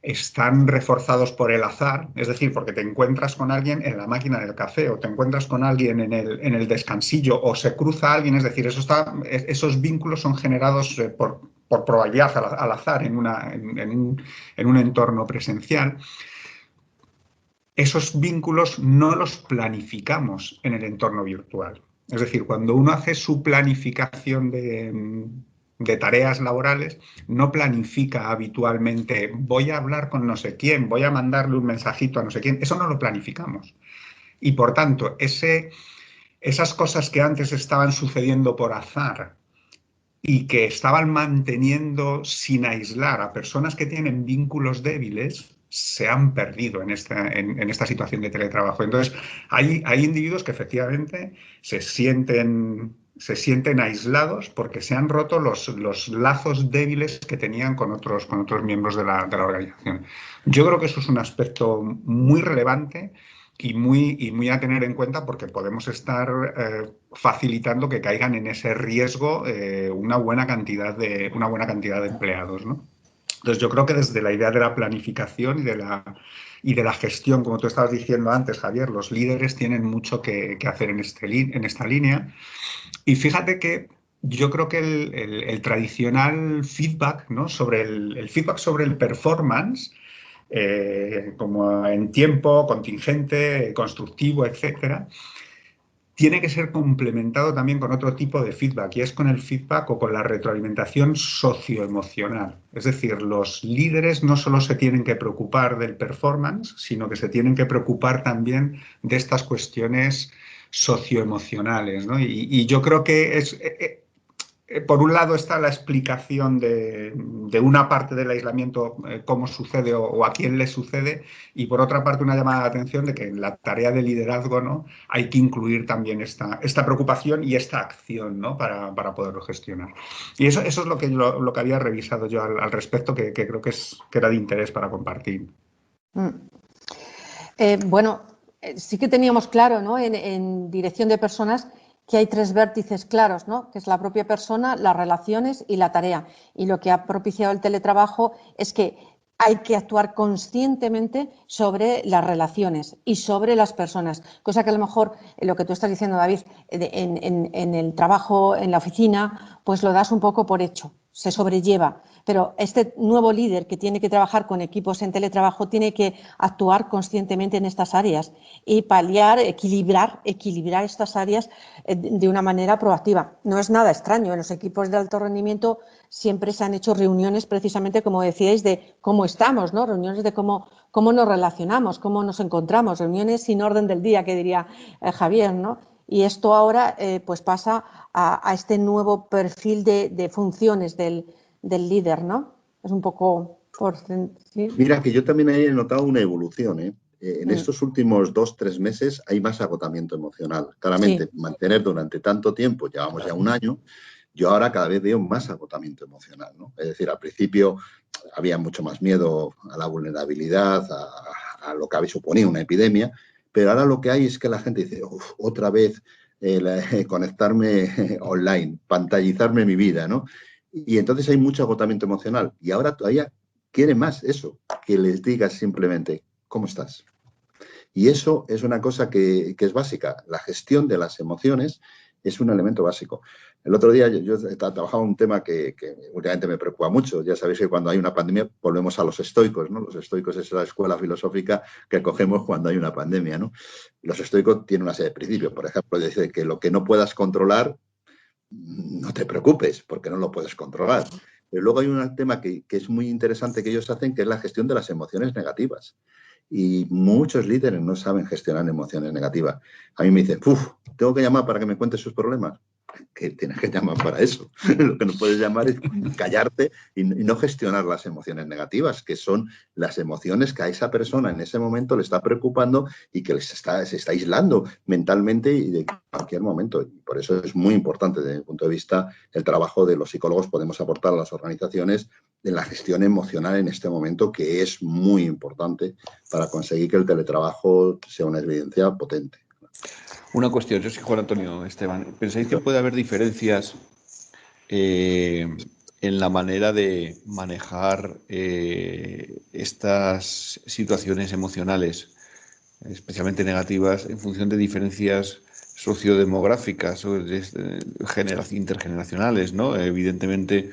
están reforzados por el azar, es decir, porque te encuentras con alguien en la máquina del café o te encuentras con alguien en el descansillo o se cruza alguien, es decir, esos vínculos son generados por probabilidad al azar en un entorno presencial. Esos vínculos no los planificamos en el entorno virtual. Es decir, cuando uno hace su planificación de tareas laborales no planifica habitualmente, voy a hablar con no sé quién, voy a mandarle un mensajito a no sé quién. Eso no lo planificamos. Y por tanto, esas cosas que antes estaban sucediendo por azar y que estaban manteniendo sin aislar a personas que tienen vínculos débiles, se han perdido en esta situación de teletrabajo. Entonces, hay individuos que efectivamente se sienten aislados porque se han roto los lazos débiles que tenían con otros miembros de la organización. Yo creo que eso es un aspecto muy relevante y muy a tener en cuenta, porque podemos estar facilitando que caigan en ese riesgo una buena cantidad de empleados, ¿no? Entonces, yo creo que desde la idea de la planificación y de la gestión, como tú estabas diciendo antes, Javier, los líderes tienen mucho que hacer en esta línea. Y fíjate que yo creo que el tradicional feedback, ¿no?, sobre el feedback sobre el performance, como en tiempo, contingente, constructivo, etcétera, tiene que ser complementado también con otro tipo de feedback, y es con el feedback o con la retroalimentación socioemocional. Es decir, los líderes no solo se tienen que preocupar del performance, sino que se tienen que preocupar también de estas cuestiones socioemocionales, ¿no? Y yo creo que por un lado está la explicación de una parte del aislamiento, cómo sucede o a quién le sucede, y por otra parte una llamada de atención de que en la tarea de liderazgo, ¿no?, hay que incluir también esta preocupación y esta acción, ¿no?, para poderlo gestionar. Y eso es lo que había revisado yo al respecto, que creo que era de interés para compartir. Bueno, sí que teníamos claro, ¿no?, en dirección de personas, que hay tres vértices claros, ¿no?, que es la propia persona, las relaciones y la tarea. Y lo que ha propiciado el teletrabajo es que hay que actuar conscientemente sobre las relaciones y sobre las personas, cosa que a lo mejor, lo que tú estás diciendo, David, en el trabajo, en la oficina, pues lo das un poco por hecho, se sobrelleva. Pero este nuevo líder que tiene que trabajar con equipos en teletrabajo tiene que actuar conscientemente en estas áreas y paliar, equilibrar estas áreas de una manera proactiva. No es nada extraño, en los equipos de alto rendimiento siempre se han hecho reuniones, precisamente como decíais, de cómo estamos, ¿no?, reuniones de cómo nos relacionamos, cómo nos encontramos, reuniones sin orden del día, que diría Javier, ¿no? Y esto ahora pues pasa a este nuevo perfil de funciones del líder, ¿no? Es un poco por... ¿sí? Mira, que yo también he notado una evolución, ¿eh? En estos últimos 2-3 meses hay más agotamiento emocional. Claramente, sí, mantener durante tanto tiempo, llevamos ya un año, yo ahora cada vez veo más agotamiento emocional, ¿no? Es decir, al principio había mucho más miedo a la vulnerabilidad, a lo que suponía una epidemia, pero ahora lo que hay es que la gente dice, otra vez conectarme online, pantallizarme mi vida, ¿no? Y entonces hay mucho agotamiento emocional. Y ahora todavía quiere más eso, que les digas simplemente, ¿cómo estás? Y eso es una cosa que es básica. La gestión de las emociones es un elemento básico. El otro día yo trabajaba un tema que últimamente me preocupa mucho. Ya sabéis que cuando hay una pandemia volvemos a los estoicos, ¿no? Los estoicos es la escuela filosófica que cogemos cuando hay una pandemia, ¿no? Los estoicos tienen una serie de principios. Por ejemplo, dice que lo que no puedas controlar, no te preocupes, porque no lo puedes controlar. Pero luego hay un tema que es muy interesante que ellos hacen, que es la gestión de las emociones negativas. Y muchos líderes no saben gestionar emociones negativas. A mí me dicen, tengo que llamar para que me cuentes sus problemas. Que tienes que llamar para eso. Lo que no puedes llamar es callarte y no gestionar las emociones negativas, que son las emociones que a esa persona en ese momento le está preocupando y que se está aislando mentalmente y de cualquier momento. Y por eso es muy importante, desde mi punto de vista, el trabajo de los psicólogos. Podemos aportar a las organizaciones en la gestión emocional en este momento, que es muy importante para conseguir que el teletrabajo sea una evidencia potente. Una cuestión, yo soy Juan Antonio Esteban. ¿Pensáis que puede haber diferencias en la manera de manejar estas situaciones emocionales, especialmente negativas, en función de diferencias sociodemográficas o intergeneracionales, ¿no? Evidentemente,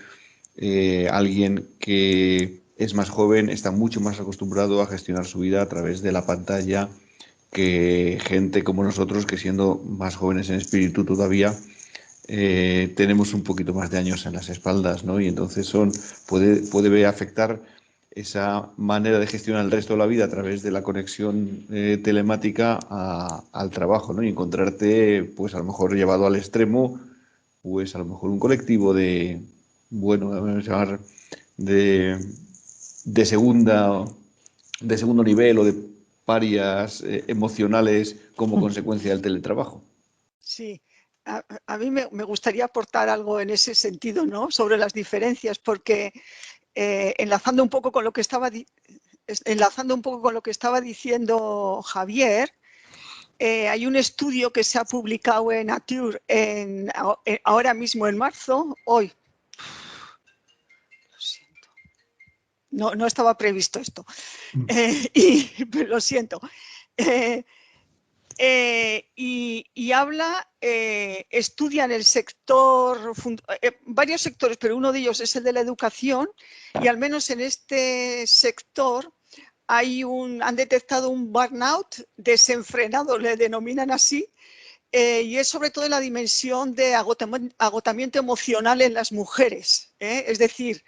alguien que es más joven está mucho más acostumbrado a gestionar su vida a través de la pantalla que gente como nosotros, que siendo más jóvenes en espíritu todavía, tenemos un poquito más de años en las espaldas, ¿no? Y entonces puede afectar esa manera de gestionar el resto de la vida a través de la conexión telemática al trabajo, ¿no? Y encontrarte, pues a lo mejor llevado al extremo, pues a lo mejor un colectivo de, bueno, vamos a llamar de segundo nivel o de parias emocionales como consecuencia del teletrabajo. Sí, a mí me gustaría aportar algo en ese sentido, ¿no? Sobre las diferencias, porque enlazando un poco con lo que estaba diciendo Javier, hay un estudio que se ha publicado en Nature ahora mismo en marzo, hoy. Lo siento. No estaba previsto esto. Y lo siento. Y habla, estudian el sector, varios sectores, pero uno de ellos es el de la educación, y al menos en este sector han detectado un burnout desenfrenado, le denominan así, y es sobre todo en la dimensión de agotamiento emocional en las mujeres. Es decir,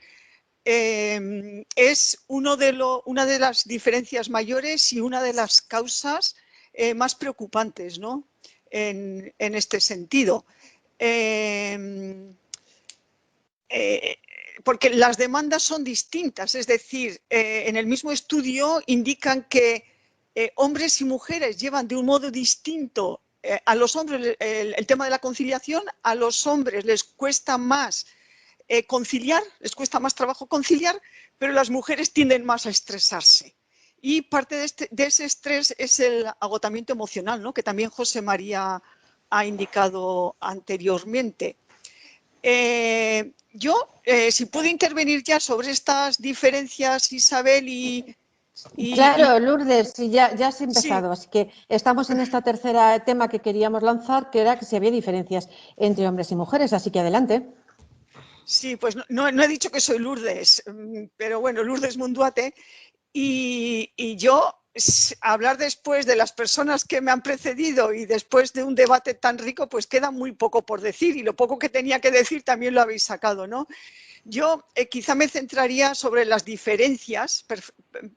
es una de las diferencias mayores y una de las causas más preocupantes, ¿no? en este sentido. Porque las demandas son distintas, es decir, en el mismo estudio indican que hombres y mujeres llevan de un modo distinto a los hombres el tema de la conciliación, a los hombres les cuesta más conciliar, les cuesta más trabajo conciliar, pero las mujeres tienden más a estresarse. Y parte de ese estrés es el agotamiento emocional, ¿no? Que también José María ha indicado anteriormente. Si puedo intervenir ya sobre estas diferencias, Isabel, Claro, Lourdes, sí, ya has empezado, sí. así que estamos en este tercer tema que queríamos lanzar, que era que si había diferencias entre hombres y mujeres, así que adelante. Sí, pues no he dicho que soy Lourdes, pero bueno, Lourdes Munduate, y yo hablar después de las personas que me han precedido y después de un debate tan rico, pues queda muy poco por decir, y lo poco que tenía que decir también lo habéis sacado, ¿no? Yo quizá me centraría sobre las diferencias,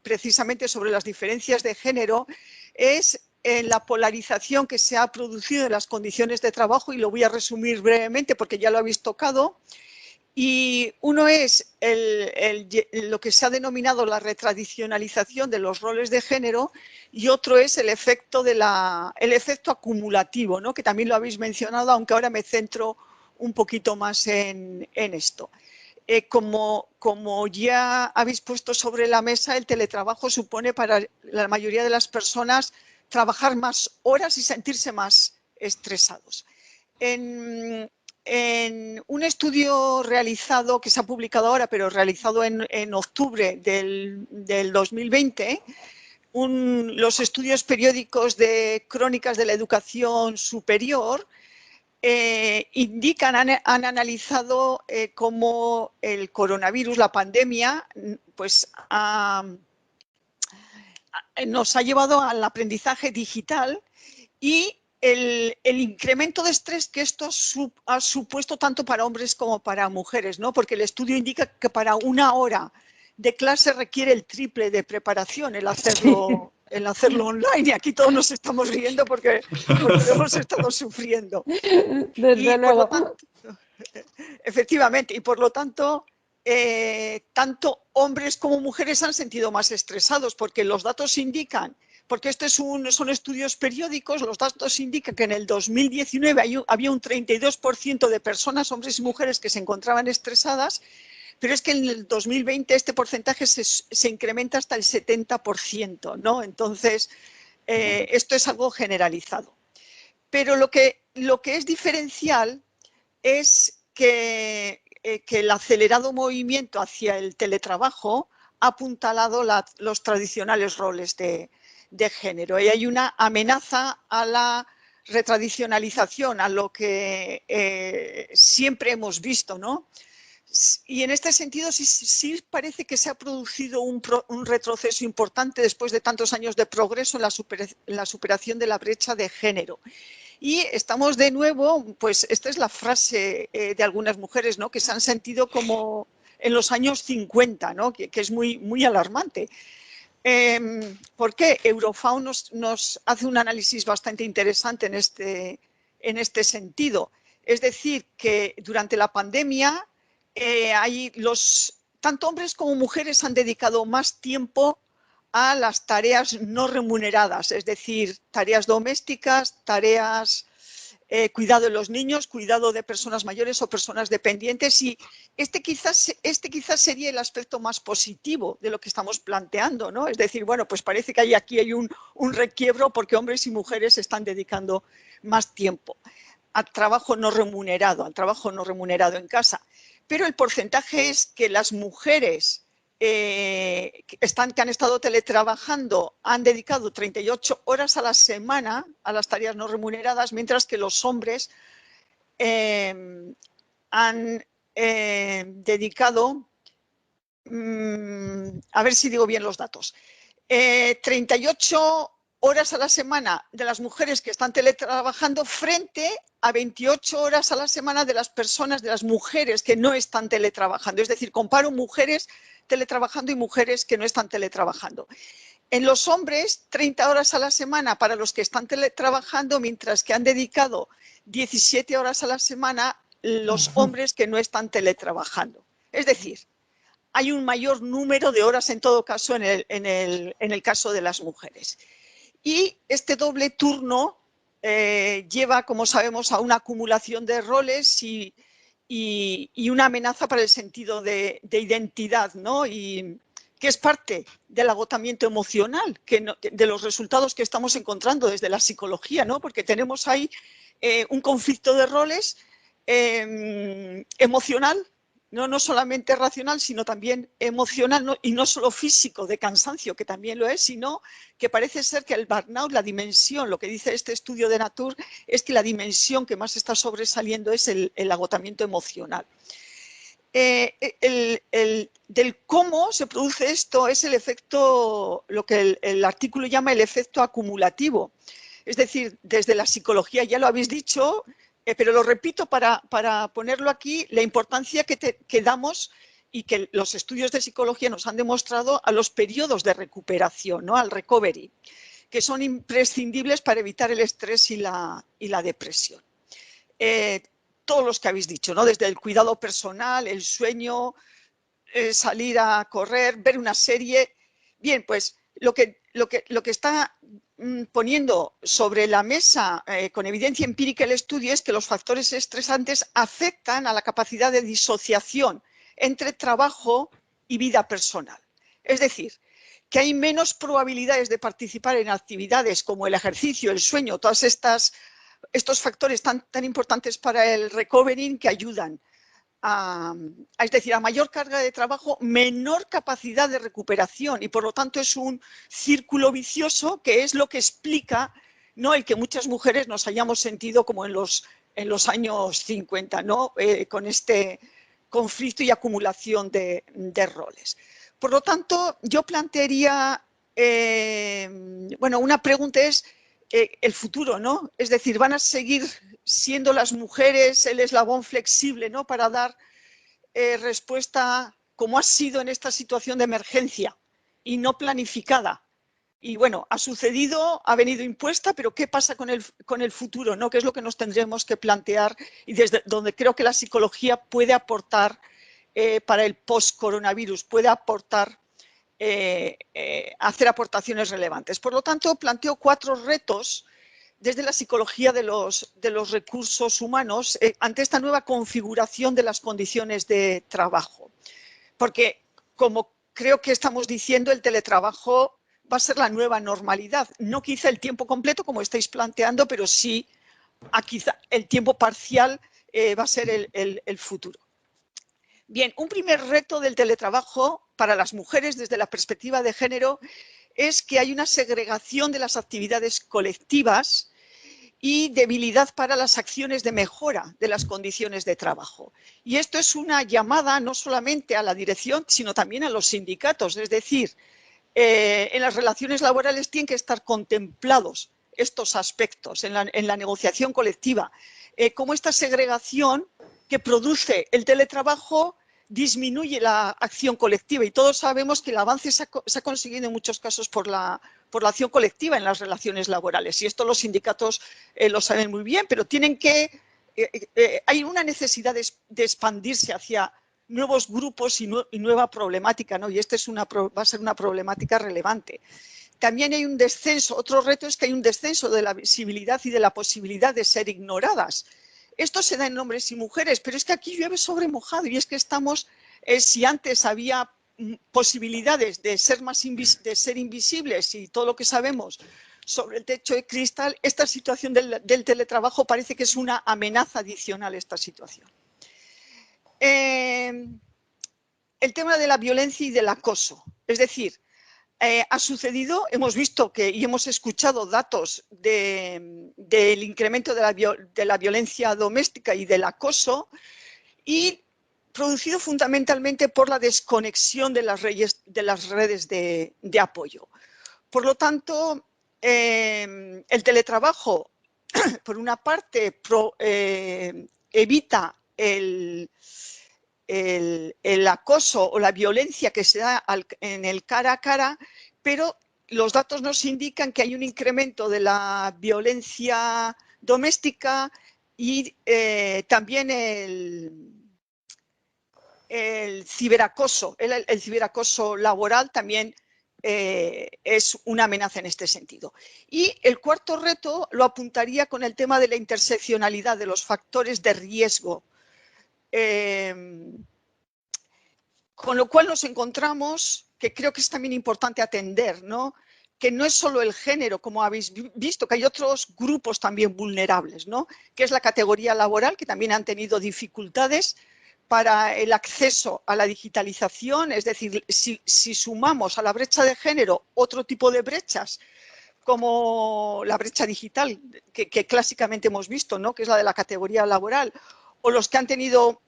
precisamente sobre las diferencias de género, es en la polarización que se ha producido en las condiciones de trabajo, y lo voy a resumir brevemente porque ya lo habéis tocado. Y uno es lo que se ha denominado la retradicionalización de los roles de género, y otro es el efecto acumulativo, ¿no? Que también lo habéis mencionado, aunque ahora me centro un poquito más en esto. Como ya habéis puesto sobre la mesa, el teletrabajo supone para la mayoría de las personas trabajar más horas y sentirse más estresados. En un estudio realizado, que se ha publicado ahora, pero realizado en octubre del 2020, los estudios periódicos de crónicas de la educación superior han analizado cómo el coronavirus, la pandemia, pues nos ha llevado al aprendizaje digital y el incremento de estrés que esto ha supuesto tanto para hombres como para mujeres, ¿no? Porque el estudio indica que para una hora de clase requiere el triple de preparación el hacerlo online, y aquí todos nos estamos riendo porque lo hemos estado sufriendo. Desde luego. Efectivamente, y por lo tanto, tanto hombres como mujeres han sentido más estresados, porque los datos indican, porque son estudios periódicos, los datos indican que en el 2019 había un 32% de personas, hombres y mujeres, que se encontraban estresadas, pero es que en el 2020 este porcentaje se incrementa hasta el 70%, ¿no? Entonces, esto es algo generalizado. Pero lo que es diferencial es que el acelerado movimiento hacia el teletrabajo ha apuntalado los tradicionales roles de género, y hay una amenaza a la retradicionalización, a lo que siempre hemos visto, ¿no? Y en este sentido sí parece que se ha producido un retroceso importante después de tantos años de progreso en la superación de la brecha de género. Y estamos de nuevo, pues esta es la frase de algunas mujeres, ¿no?, que se han sentido como en los años 50, ¿no?, que es muy, muy alarmante. ¿Por qué? Eurofound nos hace un análisis bastante interesante en este sentido. Es decir, que durante la pandemia tanto hombres como mujeres han dedicado más tiempo a las tareas no remuneradas, es decir, tareas domésticas, tareas cuidado de los niños, cuidado de personas mayores o personas dependientes, y este quizás sería el aspecto más positivo de lo que estamos planteando, ¿no? Es decir, bueno, pues parece que aquí hay un requiebro porque hombres y mujeres están dedicando más tiempo al trabajo no remunerado en casa. Pero el porcentaje es que las mujeres que han estado teletrabajando han dedicado 38 horas a la semana a las tareas no remuneradas, mientras que los hombres han dedicado, a ver si digo bien los datos, 38 horas a la semana de las mujeres que están teletrabajando frente a 28 horas a la semana de las mujeres que no están teletrabajando. Es decir, comparo mujeres teletrabajando y mujeres que no están teletrabajando. En los hombres, 30 horas a la semana para los que están teletrabajando, mientras que han dedicado 17 horas a la semana los hombres que no están teletrabajando. Es decir, hay un mayor número de horas en todo caso en el caso de las mujeres. Y este doble turno lleva, como sabemos, a una acumulación de roles y una amenaza para el sentido de identidad, ¿no? Y que es parte del agotamiento emocional, de los resultados que estamos encontrando desde la psicología, ¿no? Porque tenemos ahí un conflicto de roles emocional, no solamente racional, sino también emocional, ¿no? Y no solo físico, de cansancio, que también lo es, sino que parece ser que el burnout, la dimensión, lo que dice este estudio de Nature, es que la dimensión que más está sobresaliendo es el agotamiento emocional. Del cómo se produce esto es el efecto, lo que el artículo llama el efecto acumulativo. Es decir, desde la psicología, ya lo habéis dicho, pero lo repito para ponerlo aquí, la importancia que damos y que los estudios de psicología nos han demostrado a los periodos de recuperación, ¿no? Al recovery, que son imprescindibles para evitar el estrés y la depresión. Todos los que habéis dicho, ¿no? Desde el cuidado personal, el sueño, salir a correr, ver una serie. Bien, pues lo que está poniendo sobre la mesa con evidencia empírica el estudio es que los factores estresantes afectan a la capacidad de disociación entre trabajo y vida personal. Es decir, que hay menos probabilidades de participar en actividades como el ejercicio, el sueño, todas estos factores tan importantes para el recovery que ayudan es decir, a mayor carga de trabajo, menor capacidad de recuperación, y por lo tanto es un círculo vicioso que es lo que explica, ¿no?, el que muchas mujeres nos hayamos sentido como en los años 50, ¿no?, con este conflicto y acumulación de roles. Por lo tanto, yo plantearía, bueno, una pregunta es el futuro, ¿no? Es decir, ¿van a seguir siendo las mujeres el eslabón flexible, ¿no?, para dar respuesta como ha sido en esta situación de emergencia y no planificada? Y bueno, ha sucedido, ha venido impuesta, pero ¿qué pasa con el futuro, ¿no? ¿Qué es lo que nos tendremos que plantear y desde donde creo que la psicología puede aportar para el post-coronavirus, puede aportar, hacer aportaciones relevantes? Por lo tanto, planteo 4 retos desde la psicología de los recursos humanos ante esta nueva configuración de las condiciones de trabajo. Porque, como creo que estamos diciendo, el teletrabajo va a ser la nueva normalidad. No quizá el tiempo completo, como estáis planteando, pero sí quizá el tiempo parcial va a ser el futuro. Bien, un primer reto del teletrabajo para las mujeres desde la perspectiva de género es que hay una segregación de las actividades colectivas y debilidad para las acciones de mejora de las condiciones de trabajo. Y esto es una llamada no solamente a la dirección, sino también a los sindicatos. Es decir, en las relaciones laborales tienen que estar contemplados estos aspectos en la negociación colectiva. Cómo esta segregación que produce el teletrabajo disminuye la acción colectiva, y todos sabemos que el avance se ha conseguido en muchos casos por la acción colectiva en las relaciones laborales, y esto los sindicatos lo saben muy bien, pero hay una necesidad de expandirse hacia nuevos grupos y nueva problemática, ¿no? Y esta va a ser una problemática relevante. También hay un descenso, otro reto es que hay un descenso de la visibilidad y de la posibilidad de ser ignoradas. Esto se da en hombres y mujeres, pero es que aquí llueve sobre mojado, y es que estamos, si antes había posibilidades de ser invisibles y todo lo que sabemos sobre el techo de cristal, esta situación del teletrabajo parece que es una amenaza adicional a esta situación. El tema de la violencia y del acoso, es decir, ha sucedido, hemos visto y hemos escuchado datos del incremento de la violencia doméstica y del acoso, y producido fundamentalmente por la desconexión de las redes de apoyo. Por lo tanto, el teletrabajo, por una parte, evita el acoso o la violencia que se da en el cara a cara, pero los datos nos indican que hay un incremento de la violencia doméstica y también el ciberacoso. El ciberacoso laboral también es una amenaza en este sentido. Y el cuarto reto lo apuntaría con el tema de la interseccionalidad de los factores de riesgo. Con lo cual nos encontramos, que creo que es también importante atender, ¿no? Que no es solo el género, como habéis visto, que hay otros grupos también vulnerables, ¿no? Que es la categoría laboral, que también han tenido dificultades para el acceso a la digitalización. Es decir, si sumamos a la brecha de género otro tipo de brechas, como la brecha digital, que clásicamente hemos visto, ¿no? Que es la de la categoría laboral, o los que han tenido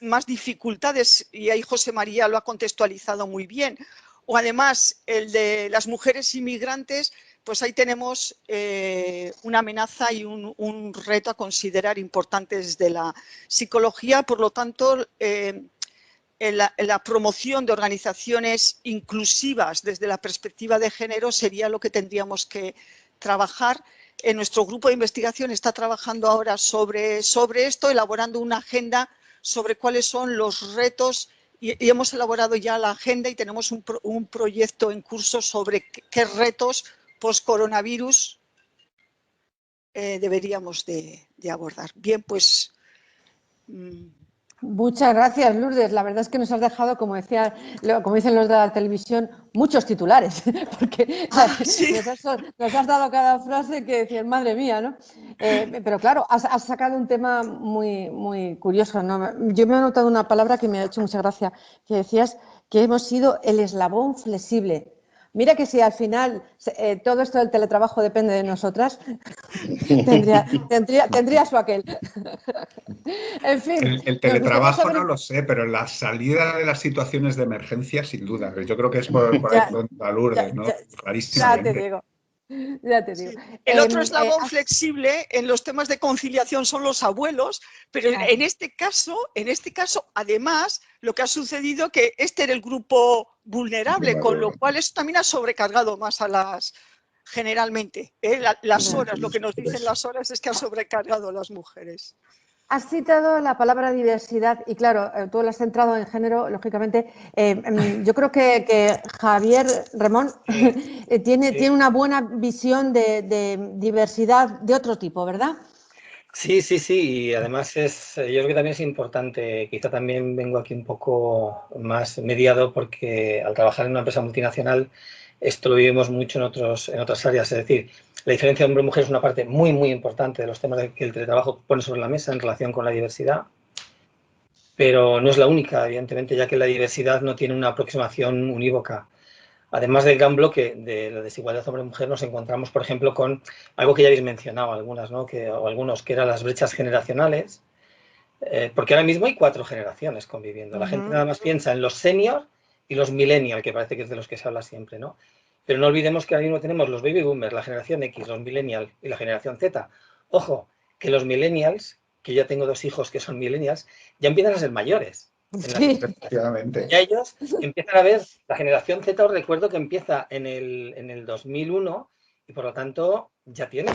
más dificultades, y ahí José María lo ha contextualizado muy bien, o además el de las mujeres inmigrantes, pues ahí tenemos una amenaza y un reto a considerar importante desde la psicología. Por lo tanto, la promoción de organizaciones inclusivas desde la perspectiva de género sería lo que tendríamos que trabajar. Nuestro grupo de investigación está trabajando ahora sobre esto, elaborando una agenda sobre cuáles son los retos, y hemos elaborado ya la agenda y tenemos un proyecto en curso sobre qué retos post-coronavirus deberíamos de abordar. Bien, pues... Muchas gracias, Lourdes. La verdad es que nos has dejado, como dicen los de la televisión, muchos titulares, porque sí. nos has dado cada frase que decías, madre mía, ¿no? Pero claro, has sacado un tema muy, muy curioso, ¿no? Yo me he notado una palabra que me ha hecho mucha gracia, que decías que hemos sido el eslabón flexible. Mira que si al final todo esto del teletrabajo depende de nosotras, tendría su aquel. En fin. El teletrabajo no lo sé, pero la salida de las situaciones de emergencia, sin duda. Yo creo que es por ahí donde va Lourdes, ¿no? Clarísimamente. Ya te digo. Sí. El otro eslabón flexible en los temas de conciliación son los abuelos, pero en este caso, además, lo que ha sucedido es que este era el grupo vulnerable, con lo cual eso también ha sobrecargado más a las, generalmente, las horas. Lo que nos dicen las horas es que ha sobrecargado a las mujeres. Has citado la palabra diversidad y claro, tú lo has centrado en género, lógicamente. Yo creo que Javier Remón tiene una buena visión de diversidad de otro tipo, ¿verdad? Sí, y además yo creo que también es importante, quizá también vengo aquí un poco más mediado porque al trabajar en una empresa multinacional esto lo vivimos mucho en otras áreas, es decir, la diferencia de hombre-mujer es una parte muy, muy importante de los temas que el teletrabajo pone sobre la mesa en relación con la diversidad, pero no es la única, evidentemente, ya que la diversidad no tiene una aproximación unívoca. Además del gran bloque de la desigualdad hombre-mujer, nos encontramos, por ejemplo, con algo que ya habéis mencionado algunas, ¿no? que eran las brechas generacionales, porque ahora mismo hay 4 generaciones conviviendo. La gente nada más piensa en los senior y los millennial, que parece que es de los que se habla siempre, ¿no? Pero no olvidemos que ahora mismo tenemos los baby boomers, la generación X, los millennials y la generación Z. Ojo, que los millennials, que yo tengo 2 hijos que son millennials, ya empiezan a ser mayores. Sí. Ya ellos empiezan a ver, la generación Z, os recuerdo que empieza en el 2001 y por lo tanto ya tienen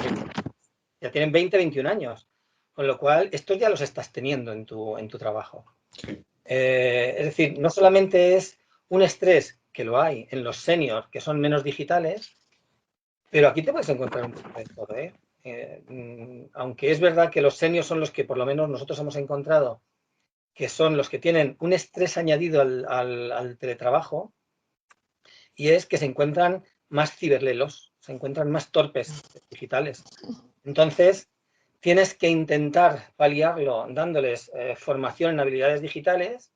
20, 21 años. Con lo cual, estos ya los estás teniendo en tu trabajo. Sí. Es decir, no solamente es un estrés, que lo hay en los seniors, que son menos digitales, pero aquí te puedes encontrar un poco de todo, ¿eh? Aunque es verdad que los seniors son los que por lo menos nosotros hemos encontrado que son los que tienen un estrés añadido al teletrabajo, y es que se encuentran más ciberlelos, se encuentran más torpes digitales. Entonces, tienes que intentar paliarlo dándoles formación en habilidades digitales,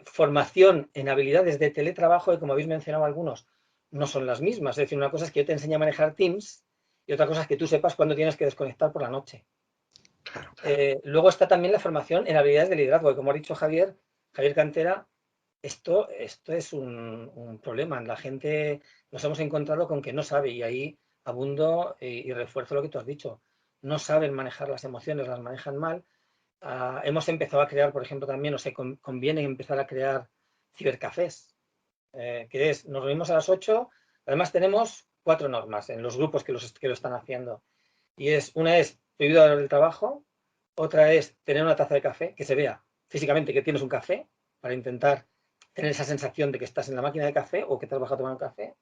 formación en habilidades de teletrabajo, y como habéis mencionado algunos, no son las mismas. Es decir, una cosa es que yo te enseñe a manejar Teams y otra cosa es que tú sepas cuándo tienes que desconectar por la noche. Luego está también la formación en habilidades de liderazgo, y como ha dicho Javier Cantera, esto es un problema. La gente nos hemos encontrado con que no sabe, y ahí abundo y refuerzo lo que tú has dicho. No saben manejar las emociones, las manejan mal. Hemos empezado a crear, por ejemplo, también, conviene empezar a crear cibercafés, que es, nos reunimos a las 8, además tenemos 4 normas en los grupos que lo están haciendo. Y una es prohibido hablar del trabajo, otra es tener una taza de café, que se vea físicamente que tienes un café, para intentar tener esa sensación de que estás en la máquina de café o que te has bajado a tomar un café.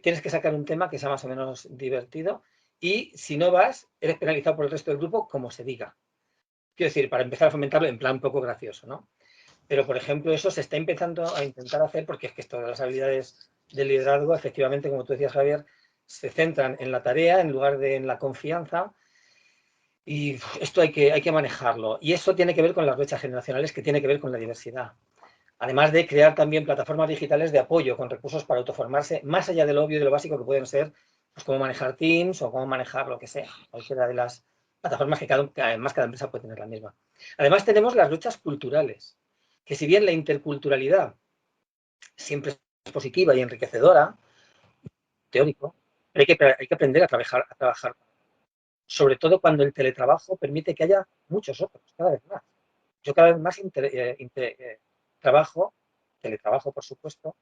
Tienes que sacar un tema que sea más o menos divertido, y si no vas, eres penalizado por el resto del grupo, como se diga. Quiero decir, para empezar a fomentarlo en plan un poco gracioso, ¿no? Pero, por ejemplo, eso se está empezando a intentar hacer, porque es que esto de las habilidades de liderazgo, efectivamente, como tú decías, Javier, se centran en la tarea en lugar de en la confianza. Y esto hay que manejarlo. Y eso tiene que ver con las brechas generacionales, que tiene que ver con la diversidad. Además de crear también plataformas digitales de apoyo con recursos para autoformarse, más allá de lo obvio y de lo básico que pueden ser, pues cómo manejar Teams o cómo manejar lo que sea, cualquiera de las plataformas que además cada empresa puede tener la misma. Además tenemos las luchas culturales, que si bien la interculturalidad siempre es positiva y enriquecedora, teórico, hay que aprender a trabajar, sobre todo cuando el teletrabajo permite que haya muchos otros, cada vez más. Yo cada vez más teletrabajo, por supuesto,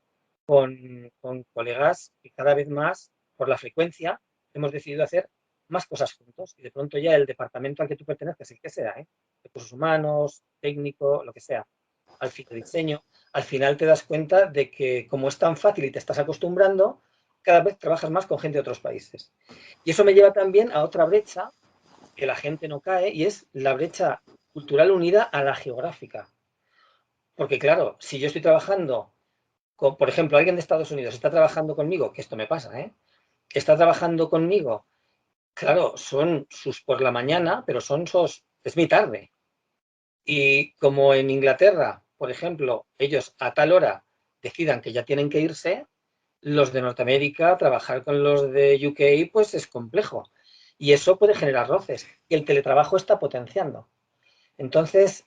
con colegas que cada vez más, por la frecuencia, hemos decidido hacer más cosas juntos, y de pronto ya el departamento al que tú perteneces, el que sea, recursos humanos, técnico, lo que sea, al fin de diseño, al final te das cuenta de que como es tan fácil y te estás acostumbrando, cada vez trabajas más con gente de otros países. Y eso me lleva también a otra brecha que la gente no cae, y es la brecha cultural unida a la geográfica. Porque claro, si yo estoy trabajando por ejemplo, alguien de Estados Unidos está trabajando conmigo, que esto me pasa, está trabajando conmigo, claro, son sus por la mañana, pero es mi tarde. Y como en Inglaterra, por ejemplo, ellos a tal hora decidan que ya tienen que irse, los de Norteamérica, trabajar con los de UK, pues es complejo. Y eso puede generar roces. Y el teletrabajo está potenciando. Entonces,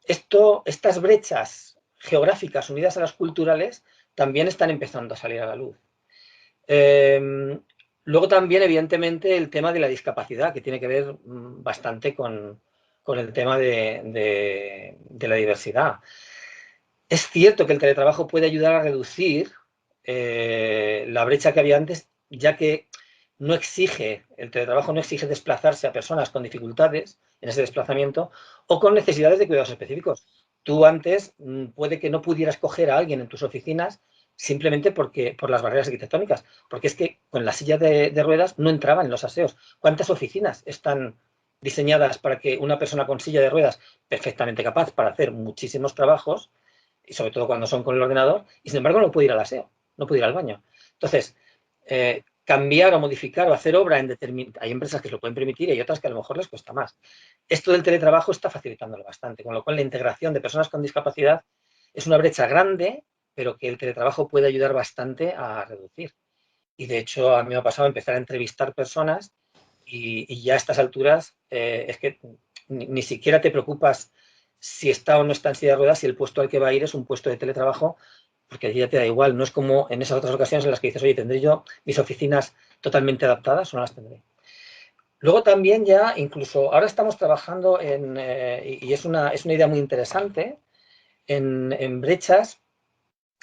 estas brechas geográficas unidas a las culturales también están empezando a salir a la luz. Luego también, evidentemente, el tema de la discapacidad, que tiene que ver bastante con el tema de la diversidad. Es cierto que el teletrabajo puede ayudar a reducir la brecha que había antes, ya que el teletrabajo no exige desplazarse a personas con dificultades en ese desplazamiento o con necesidades de cuidados específicos. Tú antes puede que no pudieras coger a alguien en tus oficinas simplemente por las barreras arquitectónicas, porque es que con la silla de ruedas no entraban en los aseos. ¿Cuántas oficinas están diseñadas para que una persona con silla de ruedas, perfectamente capaz para hacer muchísimos trabajos, y sobre todo cuando son con el ordenador, y sin embargo no puede ir al aseo, no puede ir al baño? Entonces, cambiar o modificar o hacer obra hay empresas que se lo pueden permitir y hay otras que a lo mejor les cuesta más. Esto del teletrabajo está facilitándolo bastante, con lo cual la integración de personas con discapacidad es una brecha grande, pero que el teletrabajo puede ayudar bastante a reducir. Y de hecho a mí me ha pasado empezar a entrevistar personas y ya a estas alturas es que ni siquiera te preocupas si está o no está en silla de ruedas, si el puesto al que va a ir es un puesto de teletrabajo, porque allí ya te da igual, no es como en esas otras ocasiones en las que dices, oye, ¿tendré yo mis oficinas totalmente adaptadas o no las tendré? Luego también ya, incluso, ahora estamos trabajando y es una idea muy interesante, en brechas.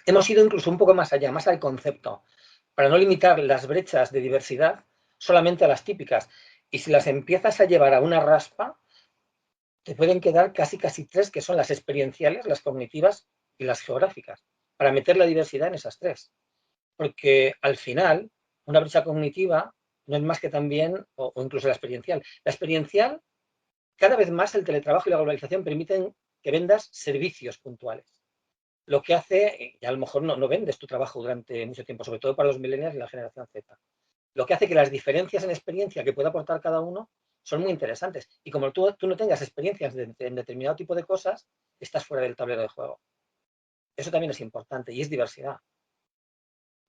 Hemos ido incluso un poco más allá, más al concepto, para no limitar las brechas de diversidad solamente a las típicas. Y si las empiezas a llevar a una raspa, te pueden quedar casi tres, que son las experienciales, las cognitivas y las geográficas, para meter la diversidad en esas tres. Porque al final, una brecha cognitiva no es más que también, o incluso la experiencial. La experiencial, cada vez más el teletrabajo y la globalización permiten que vendas servicios puntuales. Lo que hace, y a lo mejor no vendes tu trabajo durante mucho tiempo, sobre todo para los millennials y la generación Z. Lo que hace que las diferencias en experiencia que puede aportar cada uno son muy interesantes. Y como tú no tengas experiencias en determinado tipo de cosas, estás fuera del tablero de juego. Eso también es importante y es diversidad.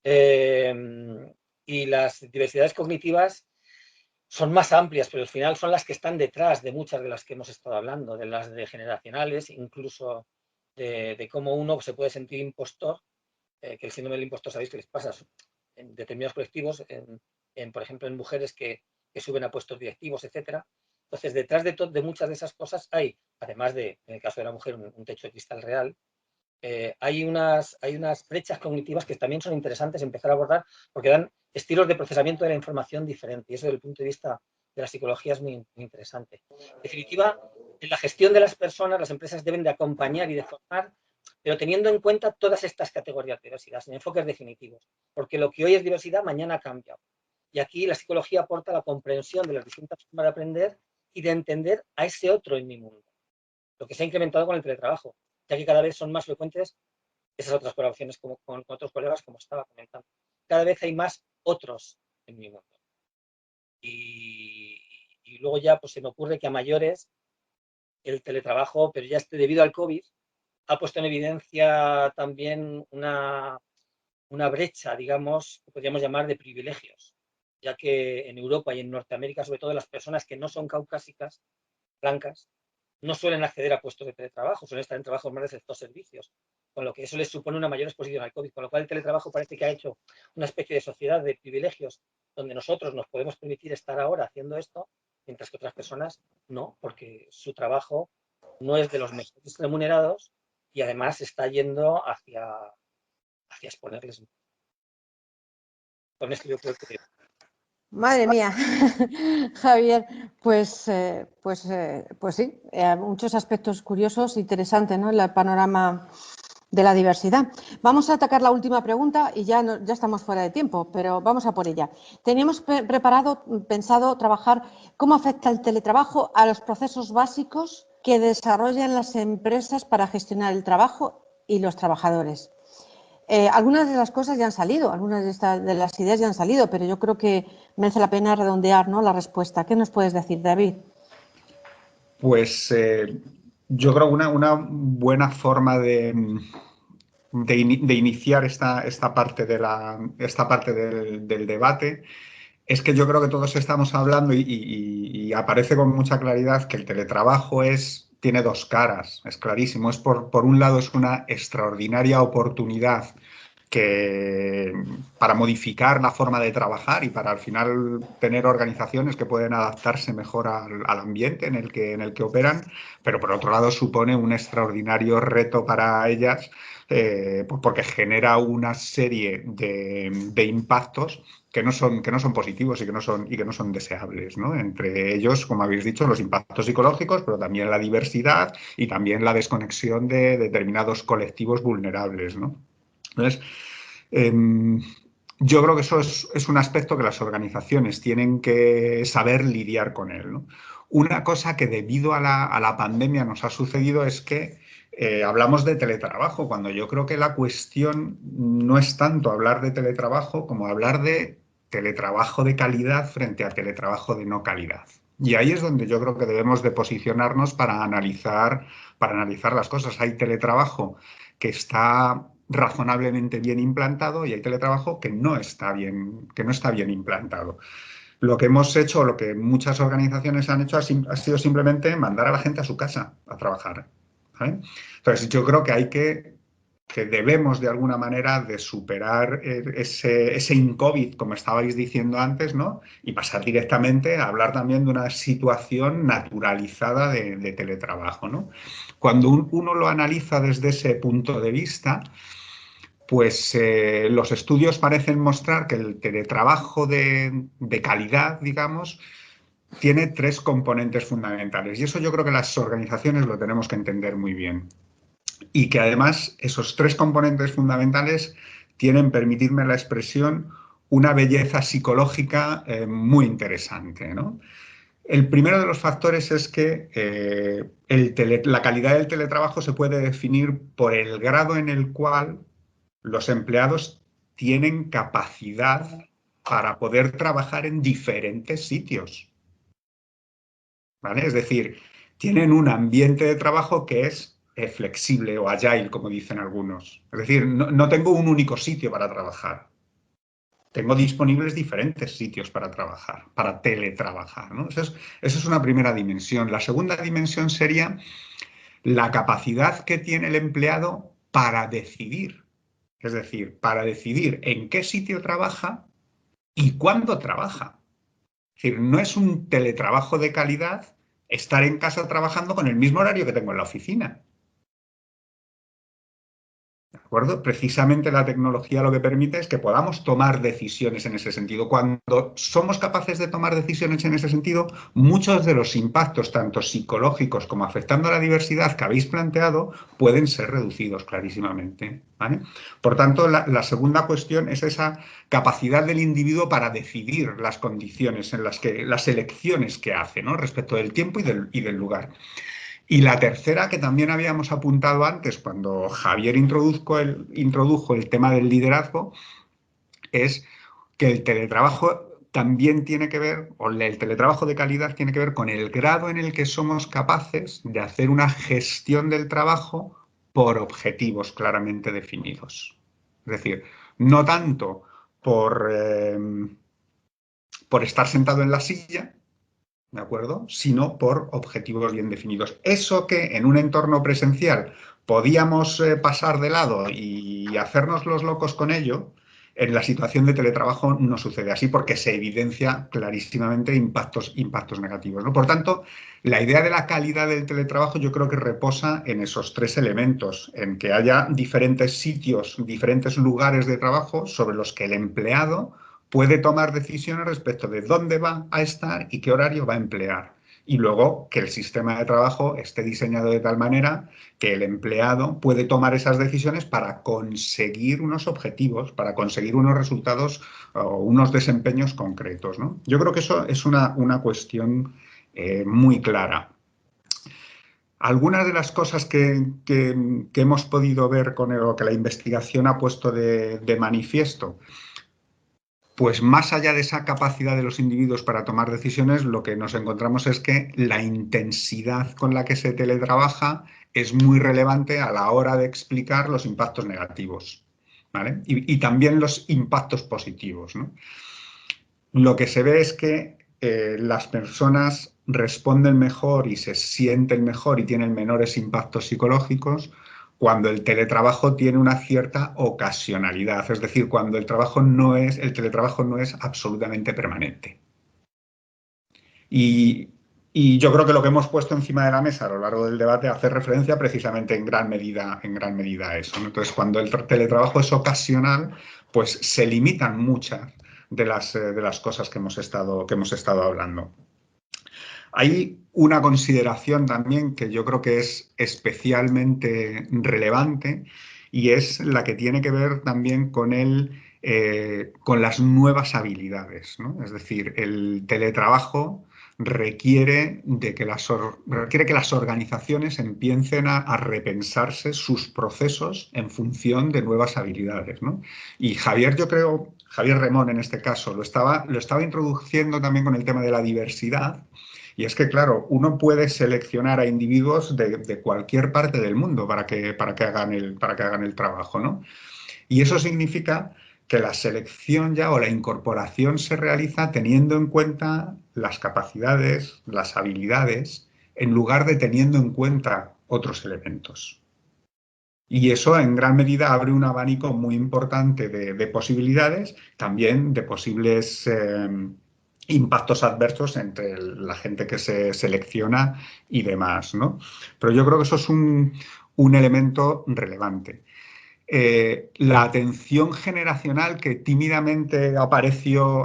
Y las diversidades cognitivas son más amplias, pero al final son las que están detrás de muchas de las que hemos estado hablando, de las degeneracionales, incluso de cómo uno se puede sentir impostor, que el síndrome del impostor, sabéis que les pasa en determinados colectivos, por ejemplo, en mujeres que suben a puestos directivos, etcétera. Entonces, detrás de muchas de esas cosas hay, además de, en el caso de la mujer, un techo de cristal real, hay unas brechas cognitivas que también son interesantes empezar a abordar porque dan estilos de procesamiento de la información diferentes y eso desde el punto de vista de la psicología es muy, muy interesante. En definitiva, en la gestión de las personas, las empresas deben de acompañar y de formar, pero teniendo en cuenta todas estas categorías de diversidad, sin enfoques definitivos, porque lo que hoy es diversidad, mañana cambia. Y aquí la psicología aporta la comprensión de las distintas formas de aprender y de entender a ese otro en mi mundo, lo que se ha incrementado con el teletrabajo, ya que cada vez son más frecuentes esas otras colaboraciones con otros colegas, como estaba comentando. Cada vez hay más otros en mi mundo. Y luego ya pues se me ocurre que a mayores el teletrabajo, pero ya debido al COVID, ha puesto en evidencia también una brecha, digamos, que podríamos llamar de privilegios, ya que en Europa y en Norteamérica, sobre todo las personas que no son caucásicas, blancas, no suelen acceder a puestos de teletrabajo, suelen estar en trabajos más de sector servicios, con lo que eso les supone una mayor exposición al COVID, con lo cual el teletrabajo parece que ha hecho una especie de sociedad de privilegios donde nosotros nos podemos permitir estar ahora haciendo esto, mientras que otras personas no, porque su trabajo no es de los mejores remunerados y además está yendo hacia exponerles. Con esto yo creo que... Madre mía, Javier, pues sí, muchos aspectos curiosos, interesantes, ¿no? En el panorama de la diversidad. Vamos a atacar la última pregunta y ya estamos fuera de tiempo, pero vamos a por ella. Teníamos pensado trabajar cómo afecta el teletrabajo a los procesos básicos que desarrollan las empresas para gestionar el trabajo y los trabajadores. Algunas de las cosas ya han salido, algunas de las ideas ya han salido, pero yo creo que merece la pena redondear, ¿no?, la respuesta. ¿Qué nos puedes decir, David? Pues yo creo una buena forma de iniciar esta parte del debate es que yo creo que todos estamos hablando y aparece con mucha claridad que el teletrabajo tiene dos caras, es clarísimo. Por un lado es una extraordinaria oportunidad para modificar la forma de trabajar y para al final tener organizaciones que pueden adaptarse mejor al ambiente en el que operan, pero por otro lado supone un extraordinario reto para ellas porque genera una serie de impactos que no son positivos y que no son deseables, ¿no? Entre ellos, como habéis dicho, los impactos psicológicos, pero también la diversidad y también la desconexión de determinados colectivos vulnerables, ¿no? Entonces, yo creo que eso es un aspecto que las organizaciones tienen que saber lidiar con él, ¿no? Una cosa que debido a la pandemia nos ha sucedido es que hablamos de teletrabajo, cuando yo creo que la cuestión no es tanto hablar de teletrabajo como hablar de teletrabajo de calidad frente a teletrabajo de no calidad. Y ahí es donde yo creo que debemos de posicionarnos para analizar las cosas. Hay teletrabajo que está razonablemente bien implantado y hay teletrabajo que no está bien implantado. Lo que hemos hecho, lo que muchas organizaciones han hecho ha sido simplemente mandar a la gente a su casa a trabajar, ¿vale? Entonces, yo creo que hay que que debemos de alguna manera de superar ese in-COVID, como estabais diciendo antes, ¿no? Y pasar directamente a hablar también de una situación naturalizada de teletrabajo, ¿no? Cuando uno lo analiza desde ese punto de vista, pues los estudios parecen mostrar que el teletrabajo de calidad, digamos, tiene 3 componentes fundamentales. Y eso yo creo que las organizaciones lo tenemos que entender muy bien. Y que además esos 3 componentes fundamentales tienen, permitidme la expresión, una belleza psicológica muy interesante, ¿no? El primero de los factores es que la calidad del teletrabajo se puede definir por el grado en el cual los empleados tienen capacidad para poder trabajar en diferentes sitios, ¿vale? Es decir, tienen un ambiente de trabajo que es flexible o agile, como dicen algunos. Es decir, no tengo un único sitio para trabajar. Tengo disponibles diferentes sitios para trabajar, para teletrabajar, ¿no? Esa es una primera dimensión. La segunda dimensión sería la capacidad que tiene el empleado para decidir. Es decir, para decidir en qué sitio trabaja y cuándo trabaja. Es decir, no es un teletrabajo de calidad estar en casa trabajando con el mismo horario que tengo en la oficina. ¿De acuerdo? Precisamente la tecnología lo que permite es que podamos tomar decisiones en ese sentido. Cuando somos capaces de tomar decisiones en ese sentido, muchos de los impactos, tanto psicológicos como afectando a la diversidad que habéis planteado, pueden ser reducidos clarísimamente, ¿vale? Por tanto, la segunda cuestión es esa capacidad del individuo para decidir las condiciones en las elecciones que hace, ¿no? Respecto del tiempo y del lugar. Y la tercera, que también habíamos apuntado antes, cuando Javier introdujo el tema del liderazgo, es que el teletrabajo también tiene que ver, o el teletrabajo de calidad tiene que ver con el grado en el que somos capaces de hacer una gestión del trabajo por objetivos claramente definidos. Es decir, no tanto por estar sentado en la silla, ¿de acuerdo? Sino por objetivos bien definidos. Eso que en un entorno presencial podíamos pasar de lado y hacernos los locos con ello, en la situación de teletrabajo no sucede así porque se evidencia clarísimamente impactos negativos, ¿no? Por tanto, la idea de la calidad del teletrabajo yo creo que reposa en esos 3 elementos, en que haya diferentes sitios, diferentes lugares de trabajo sobre los que el empleado puede tomar decisiones respecto de dónde va a estar y qué horario va a emplear. Y luego que el sistema de trabajo esté diseñado de tal manera que el empleado puede tomar esas decisiones para conseguir unos objetivos, para conseguir unos resultados o unos desempeños concretos, ¿no? Yo creo que eso es una cuestión muy clara. Algunas de las cosas que hemos podido ver o que la investigación ha puesto de manifiesto, pues más allá de esa capacidad de los individuos para tomar decisiones, lo que nos encontramos es que la intensidad con la que se teletrabaja es muy relevante a la hora de explicar los impactos negativos, ¿vale? Y también los impactos positivos, ¿no? Lo que se ve es que las personas responden mejor y se sienten mejor y tienen menores impactos psicológicos cuando el teletrabajo tiene una cierta ocasionalidad, es decir, cuando el teletrabajo no es absolutamente permanente. Y yo creo que lo que hemos puesto encima de la mesa a lo largo del debate hace referencia precisamente en gran medida a eso, ¿no? Entonces, cuando el teletrabajo es ocasional, pues se limitan muchas de las cosas que hemos estado hablando. Hay una consideración también que yo creo que es especialmente relevante y es la que tiene que ver también con las nuevas habilidades, ¿no? Es decir, el teletrabajo requiere que las organizaciones empiecen a repensarse sus procesos en función de nuevas habilidades, ¿no? Y Javier Remón en este caso, lo estaba introduciendo también con el tema de la diversidad. Y es que, claro, uno puede seleccionar a individuos de cualquier parte del mundo para que hagan el trabajo, ¿no? Y eso significa que la selección ya o la incorporación se realiza teniendo en cuenta las capacidades, las habilidades, en lugar de teniendo en cuenta otros elementos. Y eso en gran medida abre un abanico muy importante de posibilidades, también de posibles impactos adversos entre la gente que se selecciona y demás, ¿no? Pero yo creo que eso es un elemento relevante. La atención generacional que tímidamente apareció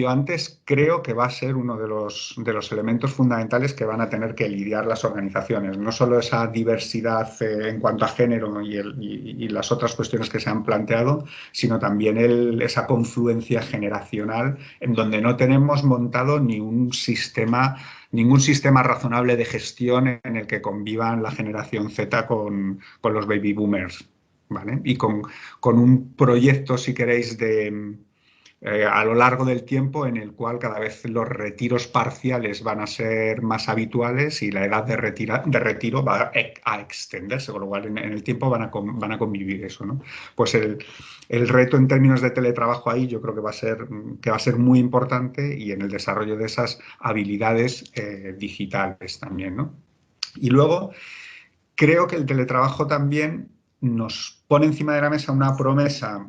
antes, creo que va a ser uno de los elementos fundamentales que van a tener que lidiar las organizaciones. No solo esa diversidad en cuanto a género y las otras cuestiones que se han planteado, sino también esa confluencia generacional en donde no tenemos montado ningún sistema razonable de gestión en el que convivan la generación Z con los baby boomers. ¿Vale? Y con un proyecto, si queréis, a lo largo del tiempo en el cual cada vez los retiros parciales van a ser más habituales y la edad de retiro va a extenderse, con lo cual en el tiempo van a convivir eso, ¿no? Pues el reto en términos de teletrabajo ahí yo creo que va a ser muy importante, y en el desarrollo de esas habilidades digitales también, ¿no? Y luego creo que el teletrabajo también nos pone encima de la mesa una promesa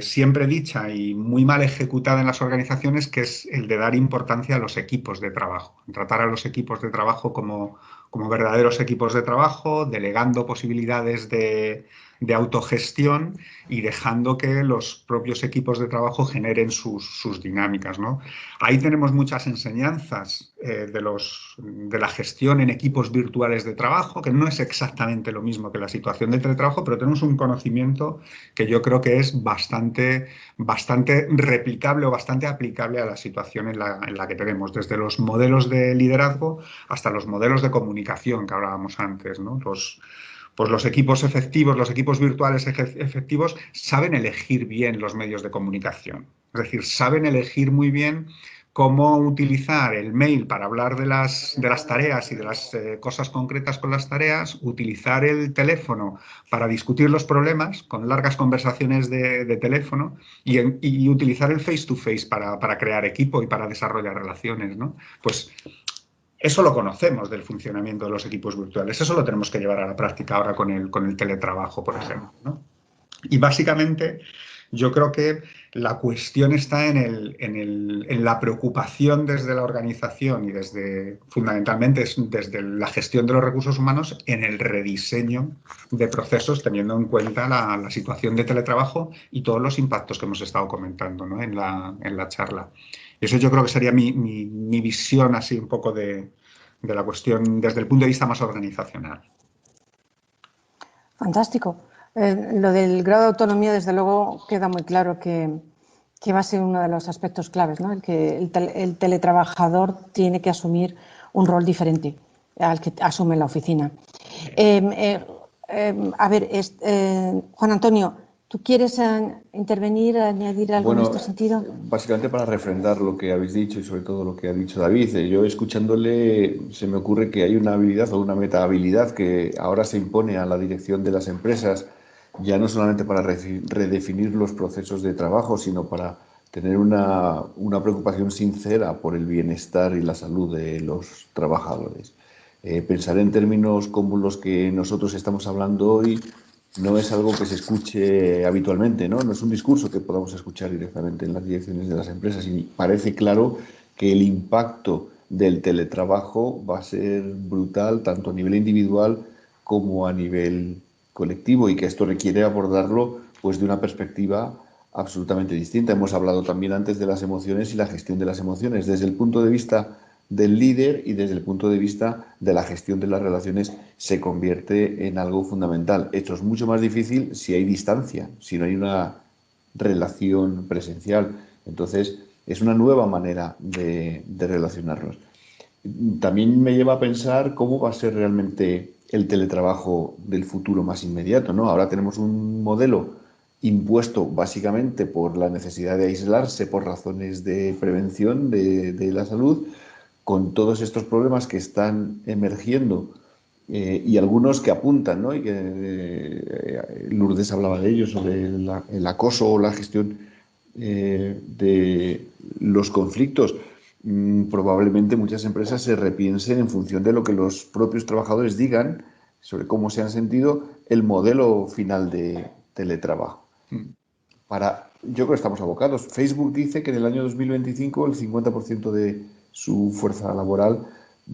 siempre dicha y muy mal ejecutada en las organizaciones, que es el de dar importancia a los equipos de trabajo, tratar a los equipos de trabajo como verdaderos equipos de trabajo, delegando posibilidades de autogestión y dejando que los propios equipos de trabajo generen sus dinámicas, ¿no? Ahí tenemos muchas enseñanzas de la gestión en equipos virtuales de trabajo, que no es exactamente lo mismo que la situación de teletrabajo, pero tenemos un conocimiento que yo creo que es bastante replicable o bastante aplicable a la situación en la que tenemos, desde los modelos de liderazgo hasta los modelos de comunicación que hablábamos antes, ¿no? Pues los equipos efectivos, los equipos virtuales efectivos saben elegir bien los medios de comunicación. Es decir, saben elegir muy bien cómo utilizar el mail para hablar de las tareas y de las cosas concretas con las tareas, utilizar el teléfono para discutir los problemas con largas conversaciones de teléfono y utilizar el face-to-face para crear equipo y para desarrollar relaciones, ¿no? Pues eso lo conocemos del funcionamiento de los equipos virtuales. Eso lo tenemos que llevar a la práctica ahora con el teletrabajo, por ejemplo, ¿no? Y básicamente yo creo que la cuestión está en la preocupación desde la organización y fundamentalmente desde la gestión de los recursos humanos, en el rediseño de procesos, teniendo en cuenta la situación de teletrabajo y todos los impactos que hemos estado comentando, ¿no? en la charla. Eso yo creo que sería mi visión así un poco de la cuestión desde el punto de vista más organizacional. Fantástico. Lo del grado de autonomía, desde luego, queda muy claro que va a ser uno de los aspectos claves, ¿no? El que el teletrabajador tiene que asumir un rol diferente al que asume la oficina. A ver, Juan Antonio, ¿tú quieres intervenir, añadir algo en este sentido? Básicamente para refrendar lo que habéis dicho y sobre todo lo que ha dicho David. Yo escuchándole se me ocurre que hay una habilidad o una metahabilidad que ahora se impone a la dirección de las empresas, ya no solamente para redefinir los procesos de trabajo, sino para tener una preocupación sincera por el bienestar y la salud de los trabajadores. Pensar en términos como los que nosotros estamos hablando hoy no es algo que se escuche habitualmente, ¿no? No es un discurso que podamos escuchar directamente en las direcciones de las empresas, y parece claro que el impacto del teletrabajo va a ser brutal tanto a nivel individual como a nivel colectivo, y que esto requiere abordarlo pues de una perspectiva absolutamente distinta. Hemos hablado también antes de las emociones y la gestión de las emociones desde el punto de vista del líder, y desde el punto de vista de la gestión de las relaciones se convierte en algo fundamental. Esto es mucho más difícil si hay distancia, si no hay una relación presencial. Entonces, es una nueva manera de relacionarnos. También me lleva a pensar cómo va a ser realmente el teletrabajo del futuro más inmediato, ¿no? Ahora tenemos un modelo impuesto básicamente por la necesidad de aislarse por razones de prevención de la salud, con todos estos problemas que están emergiendo y algunos que apuntan, ¿no? Y que Lourdes hablaba de ellos, sobre el acoso o la gestión de los conflictos. Probablemente muchas empresas se repiensen en función de lo que los propios trabajadores digan, sobre cómo se han sentido el modelo final de teletrabajo. Yo creo que estamos abocados. Facebook dice que en el año 2025 el 50% de su fuerza laboral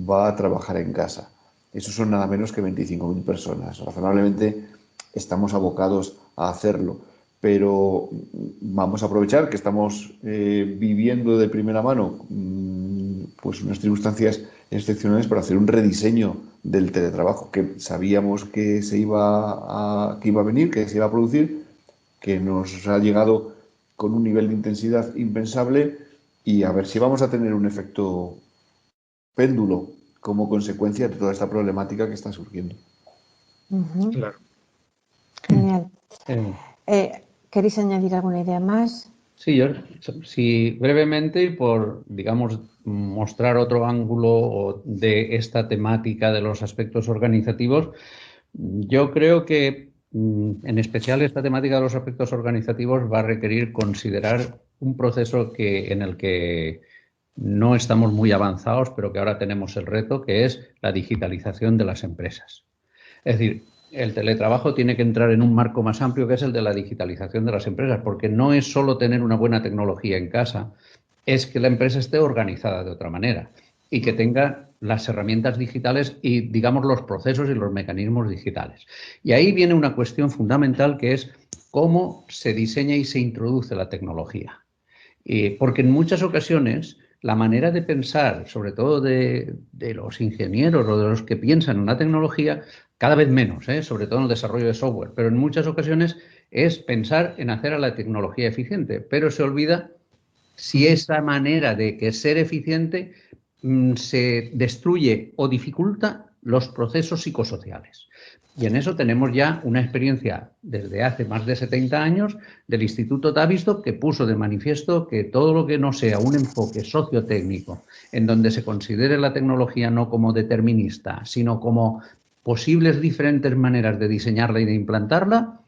va a trabajar en casa. Eso son nada menos que 25.000 personas. Razonablemente estamos abocados a hacerlo, pero vamos a aprovechar que estamos viviendo de primera mano pues unas circunstancias excepcionales para hacer un rediseño del teletrabajo, que sabíamos que iba a venir, que se iba a producir, que nos ha llegado con un nivel de intensidad impensable, y a ver si vamos a tener un efecto péndulo como consecuencia de toda esta problemática que está surgiendo. Claro. Genial. ¿Queréis añadir alguna idea más? Sí, brevemente, por, digamos, mostrar otro ángulo de esta temática de los aspectos organizativos, yo creo que en especial esta temática de los aspectos organizativos va a requerir considerar un proceso en el que no estamos muy avanzados, pero que ahora tenemos el reto, que es la digitalización de las empresas. Es decir, el teletrabajo tiene que entrar en un marco más amplio, que es el de la digitalización de las empresas, porque no es solo tener una buena tecnología en casa, es que la empresa esté organizada de otra manera y que tenga las herramientas digitales y, digamos, los procesos y los mecanismos digitales. Y ahí viene una cuestión fundamental, que es cómo se diseña y se introduce la tecnología. Porque en muchas ocasiones la manera de pensar, sobre todo de los ingenieros o de los que piensan en la tecnología, cada vez menos, sobre todo en el desarrollo de software, pero en muchas ocasiones es pensar en hacer a la tecnología eficiente, pero se olvida si esa manera de que ser eficiente se destruye o dificulta los procesos psicosociales. Y en eso tenemos ya una experiencia desde hace más de 70 años del Instituto Tavistock, que puso de manifiesto que todo lo que no sea un enfoque sociotécnico, en donde se considere la tecnología no como determinista, sino como posibles diferentes maneras de diseñarla y de implantarla,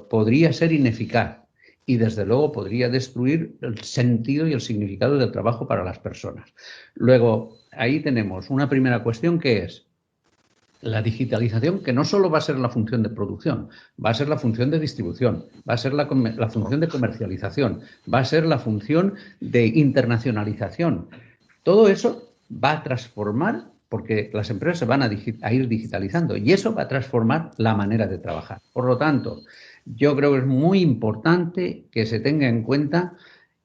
podría ser ineficaz. Y desde luego podría destruir el sentido y el significado del trabajo para las personas. Luego, ahí tenemos una primera cuestión, que es la digitalización, que no solo va a ser la función de producción, va a ser la función de distribución, va a ser la función de comercialización, va a ser la función de internacionalización. Todo eso va a transformar, porque las empresas se van a ir digitalizando, y eso va a transformar la manera de trabajar. Por lo tanto, yo creo que es muy importante que se tenga en cuenta.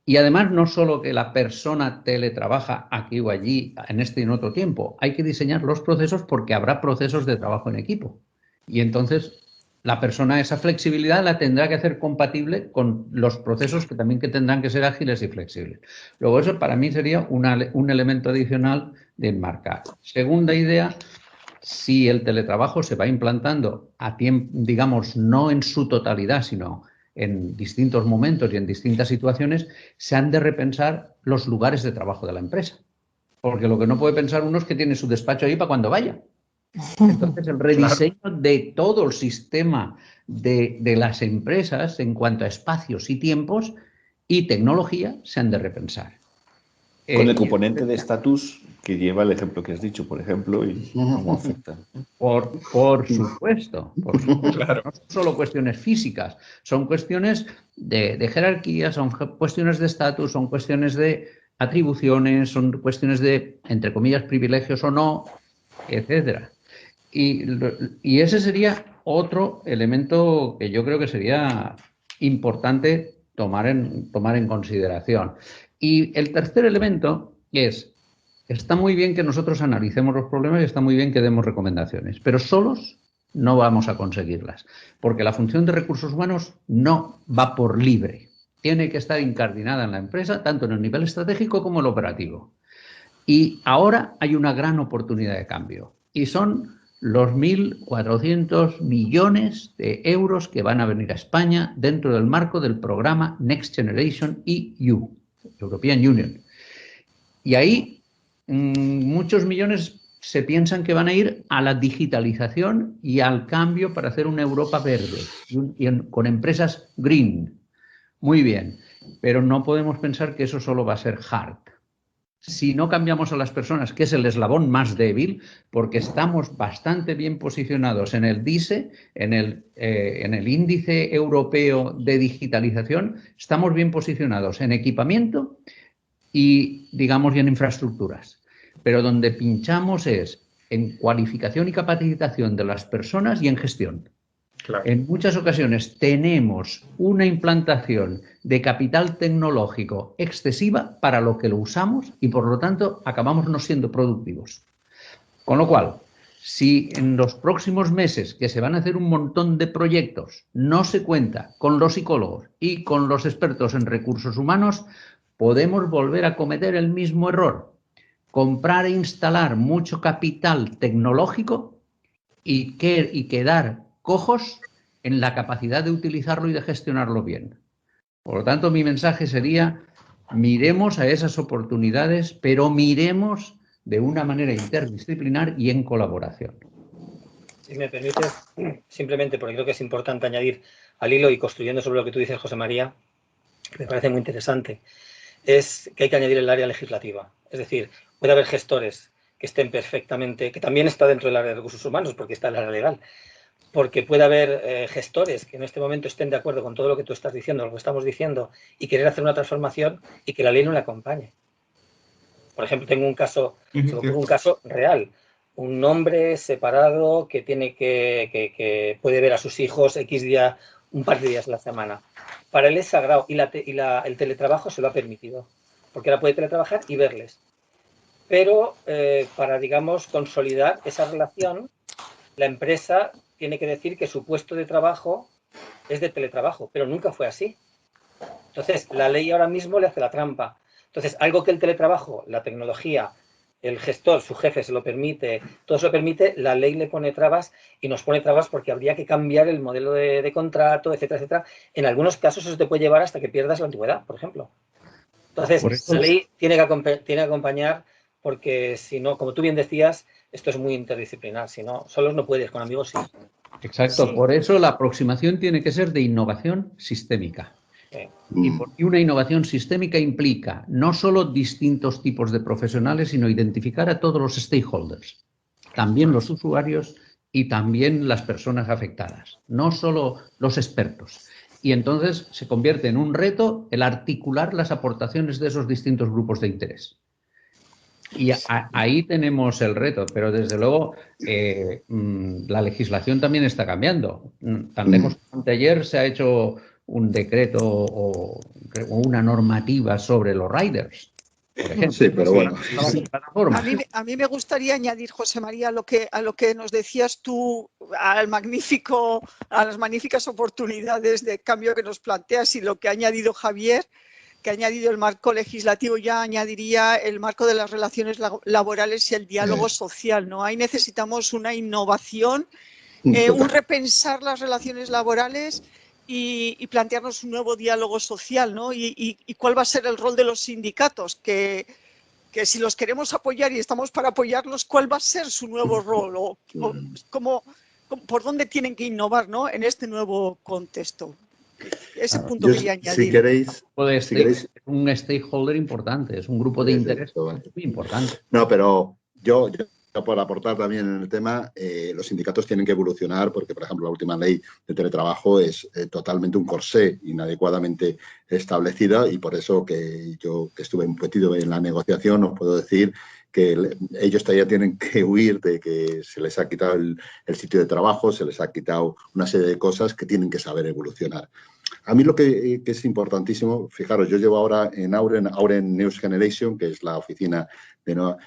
Y además, no solo que la persona teletrabaja aquí o allí, en este y en otro tiempo, hay que diseñar los procesos, porque habrá procesos de trabajo en equipo. Y entonces la persona esa flexibilidad la tendrá que hacer compatible con los procesos que tendrán que ser ágiles y flexibles. Luego, eso para mí sería un elemento adicional de enmarcar. Segunda idea, si el teletrabajo se va implantando a tiempo, digamos, no en su totalidad, sino en distintos momentos y en distintas situaciones, se han de repensar los lugares de trabajo de la empresa. Porque lo que no puede pensar uno es que tiene su despacho ahí para cuando vaya. Entonces, el rediseño de todo el sistema de las empresas en cuanto a espacios y tiempos y tecnología se han de repensar. Con el componente de estatus que lleva el ejemplo que has dicho, por ejemplo, y cómo afecta. Por supuesto. Claro. No son solo cuestiones físicas, son cuestiones de jerarquía, son cuestiones de estatus, son cuestiones de atribuciones, son cuestiones de, entre comillas, privilegios o no, etcétera. Y ese sería otro elemento que yo creo que sería importante tomar en consideración. Y el tercer elemento es, está muy bien que nosotros analicemos los problemas y está muy bien que demos recomendaciones, pero solos no vamos a conseguirlas, porque la función de recursos humanos no va por libre. Tiene que estar incardinada en la empresa, tanto en el nivel estratégico como en el operativo. Y ahora hay una gran oportunidad de cambio, y son los 1.400 millones de euros que van a venir a España dentro del marco del programa Next Generation EU, European Union. Y ahí muchos millones se piensan que van a ir a la digitalización y al cambio para hacer una Europa verde con empresas green. Muy bien, pero no podemos pensar que eso solo va a ser hard. si no cambiamos a las personas, que es el eslabón más débil, porque estamos bastante bien posicionados en el DISE, en el Índice Europeo de Digitalización, estamos bien posicionados en equipamiento y, digamos, y en infraestructuras. Pero donde pinchamos es en cualificación y capacitación de las personas y en gestión. Claro. En muchas ocasiones tenemos una implantación de capital tecnológico excesiva para lo que lo usamos y, por lo tanto, acabamos no siendo productivos. Con lo cual, si en los próximos meses, que se van a hacer un montón de proyectos, no se cuenta con los psicólogos y con los expertos en recursos humanos, podemos volver a cometer el mismo error. Comprar e instalar mucho capital tecnológico y quedar cojos en la capacidad de utilizarlo y de gestionarlo bien. Por lo tanto, mi mensaje sería, miremos a esas oportunidades, pero miremos de una manera interdisciplinar y en colaboración. Si me permites, simplemente porque creo que es importante añadir al hilo y construyendo sobre lo que tú dices, José María, que me parece muy interesante, es que hay que añadir el área legislativa. Es decir, puede haber gestores que estén perfectamente, que también está dentro del área de recursos humanos, porque está el área legal, porque puede haber gestores que en este momento estén de acuerdo con todo lo que tú estás diciendo, lo que estamos diciendo, y querer hacer una transformación y que la ley no le acompañe. Por ejemplo, tengo un caso, se me ocurre un caso real, un hombre separado que tiene que puede ver a sus hijos X día, un par de días a la semana. Para él es sagrado y el teletrabajo se lo ha permitido, porque ahora puede teletrabajar y verles. Pero para, digamos, consolidar esa relación, la empresa tiene que decir que su puesto de trabajo es de teletrabajo, pero nunca fue así. Entonces, la ley ahora mismo le hace la trampa. Entonces, algo que el teletrabajo, la tecnología, el gestor, su jefe se lo permite, todo se lo permite, la ley le pone trabas y nos pone trabas porque habría que cambiar el modelo de contrato, etcétera, etcétera. En algunos casos eso te puede llevar hasta que pierdas la antigüedad, por ejemplo. Entonces, la ley tiene que acompañar porque si no, como tú bien decías, esto es muy interdisciplinar, si no, solos no puedes, con amigos sí. Exacto, sí. Por eso la aproximación tiene que ser de innovación sistémica. Sí. Y una innovación sistémica implica no solo distintos tipos de profesionales, sino identificar a todos los stakeholders, también los usuarios y también las personas afectadas, no solo los expertos. Y entonces se convierte en un reto el articular las aportaciones de esos distintos grupos de interés. Y ahí tenemos el reto, pero desde luego la legislación también está cambiando. Tan lejos como ayer se ha hecho un decreto o una normativa sobre los riders, por ejemplo. Sí, pero bueno. A mí me gustaría añadir, José María, a lo que nos decías tú, a las magníficas oportunidades de cambio que nos planteas y lo que ha añadido Javier, que ha añadido el marco legislativo, ya añadiría el marco de las relaciones laborales y el diálogo social, ¿no? Ahí necesitamos una innovación, un repensar las relaciones laborales y plantearnos un nuevo diálogo social, ¿no? Y cuál va a ser el rol de los sindicatos, que si los queremos apoyar y estamos para apoyarlos, ¿cuál va a ser su nuevo rol? O ¿por dónde tienen que innovar, ¿no? En este nuevo contexto? Ese punto quería añadir. Si queréis, es un stakeholder importante, es un grupo de interés muy importante. No, pero yo por aportar también en el tema, los sindicatos tienen que evolucionar porque, por ejemplo, la última ley de teletrabajo es totalmente un corsé inadecuadamente establecida y por eso que yo que estuve metido en la negociación os puedo decir que ellos todavía tienen que huir de que se les ha quitado el sitio de trabajo, se les ha quitado una serie de cosas que tienen que saber evolucionar. A mí lo que es importantísimo, fijaros, yo llevo ahora en Auren Next Generation, que es la oficina de Nueva,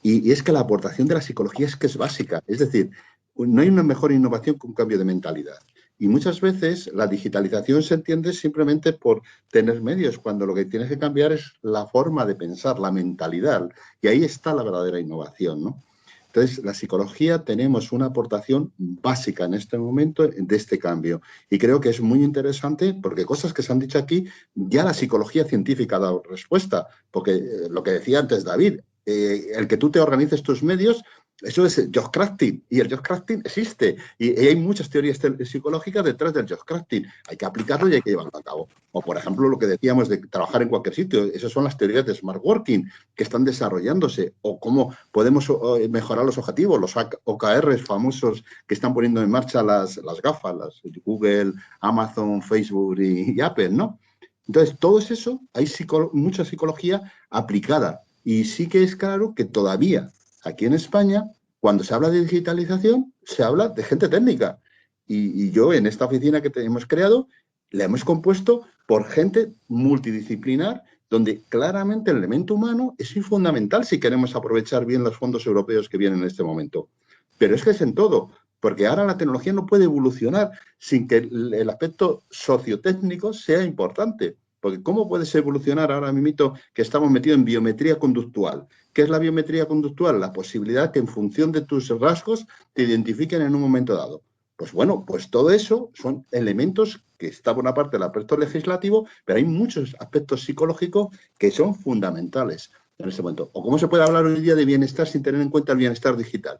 y es que la aportación de la psicología es que es básica. Es decir, no hay una mejor innovación que un cambio de mentalidad. Y muchas veces la digitalización se entiende simplemente por tener medios, cuando lo que tienes que cambiar es la forma de pensar, la mentalidad. Y ahí está la verdadera innovación, ¿no? Entonces, la psicología tenemos una aportación básica en este momento de este cambio. Y creo que es muy interesante porque cosas que se han dicho aquí, ya la psicología científica ha dado respuesta. Porque lo que decía antes David, el que tú te organices tus medios Eso es el Jobs-crafting, y el Jobs-crafting existe, y hay muchas teorías psicológicas detrás del Jobs-crafting. Hay que aplicarlo y hay que llevarlo a cabo. O, por ejemplo, lo que decíamos de trabajar en cualquier sitio, esas son las teorías de Smart Working que están desarrollándose, o cómo podemos mejorar los objetivos, los OKRs famosos que están poniendo en marcha las GAFA, las Google, Amazon, Facebook y Apple, ¿no? Entonces, todo eso, hay mucha psicología aplicada, y sí que es claro que todavía aquí en España, cuando se habla de digitalización, se habla de gente técnica. Y yo, en esta oficina que hemos creado, la hemos compuesto por gente multidisciplinar, donde claramente el elemento humano es fundamental si queremos aprovechar bien los fondos europeos que vienen en este momento. Pero es que es en todo, porque ahora la tecnología no puede evolucionar sin que el aspecto sociotécnico sea importante. Porque ¿cómo puedes evolucionar ahora mismo que estamos metidos en biometría conductual? ¿Qué es la biometría conductual? La posibilidad que en función de tus rasgos te identifiquen en un momento dado. Pues bueno, pues todo eso son elementos que está por una parte el aspecto legislativo, pero hay muchos aspectos psicológicos que son fundamentales en este momento. ¿O cómo se puede hablar hoy día de bienestar sin tener en cuenta el bienestar digital?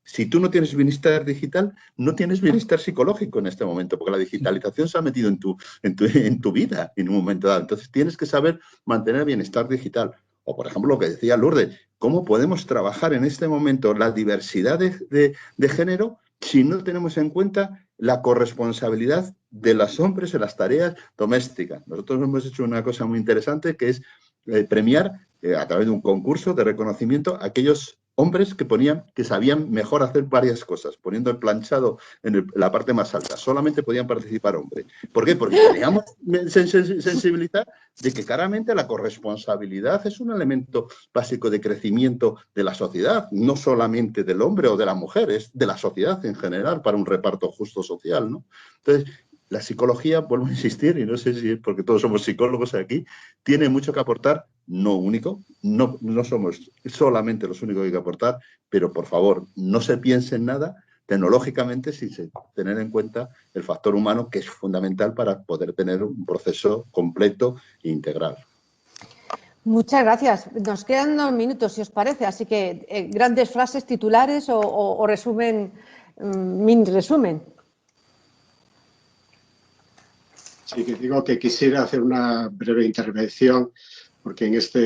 Si tú no tienes bienestar digital, no tienes bienestar psicológico en este momento, porque la digitalización se ha metido en tu vida en un momento dado. Entonces tienes que saber mantener bienestar digital. O, por ejemplo, lo que decía Lourdes, ¿cómo podemos trabajar en este momento la diversidad de género si no tenemos en cuenta la corresponsabilidad de los hombres en las tareas domésticas? Nosotros hemos hecho una cosa muy interesante, que es premiar a través de un concurso de reconocimiento a aquellos hombres que sabían mejor hacer varias cosas, poniendo el planchado en la parte más alta. Solamente podían participar hombres. ¿Por qué? Porque teníamos sensibilidad de que claramente la corresponsabilidad es un elemento básico de crecimiento de la sociedad, no solamente del hombre o de la mujer, es de la sociedad en general para un reparto justo social, ¿no? Entonces, la psicología, vuelvo a insistir, y no sé si es porque todos somos psicólogos aquí, tiene mucho que aportar, no único, no somos solamente los únicos que hay que aportar, pero por favor, no se piense en nada tecnológicamente sin tener en cuenta el factor humano, que es fundamental para poder tener un proceso completo e integral. Muchas gracias. Nos quedan 2 minutos, si os parece, así que grandes frases, titulares o resumen, mini resumen. Sí, que digo que quisiera hacer una breve intervención, porque en este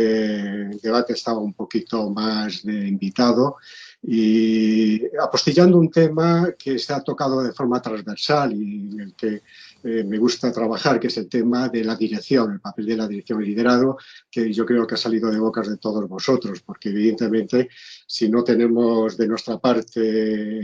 debate estaba un poquito más de invitado y apostillando un tema que se ha tocado de forma transversal y en el que me gusta trabajar, que es el tema de la dirección, el papel de la dirección y liderado, que yo creo que ha salido de bocas de todos vosotros, porque evidentemente si no tenemos de nuestra parte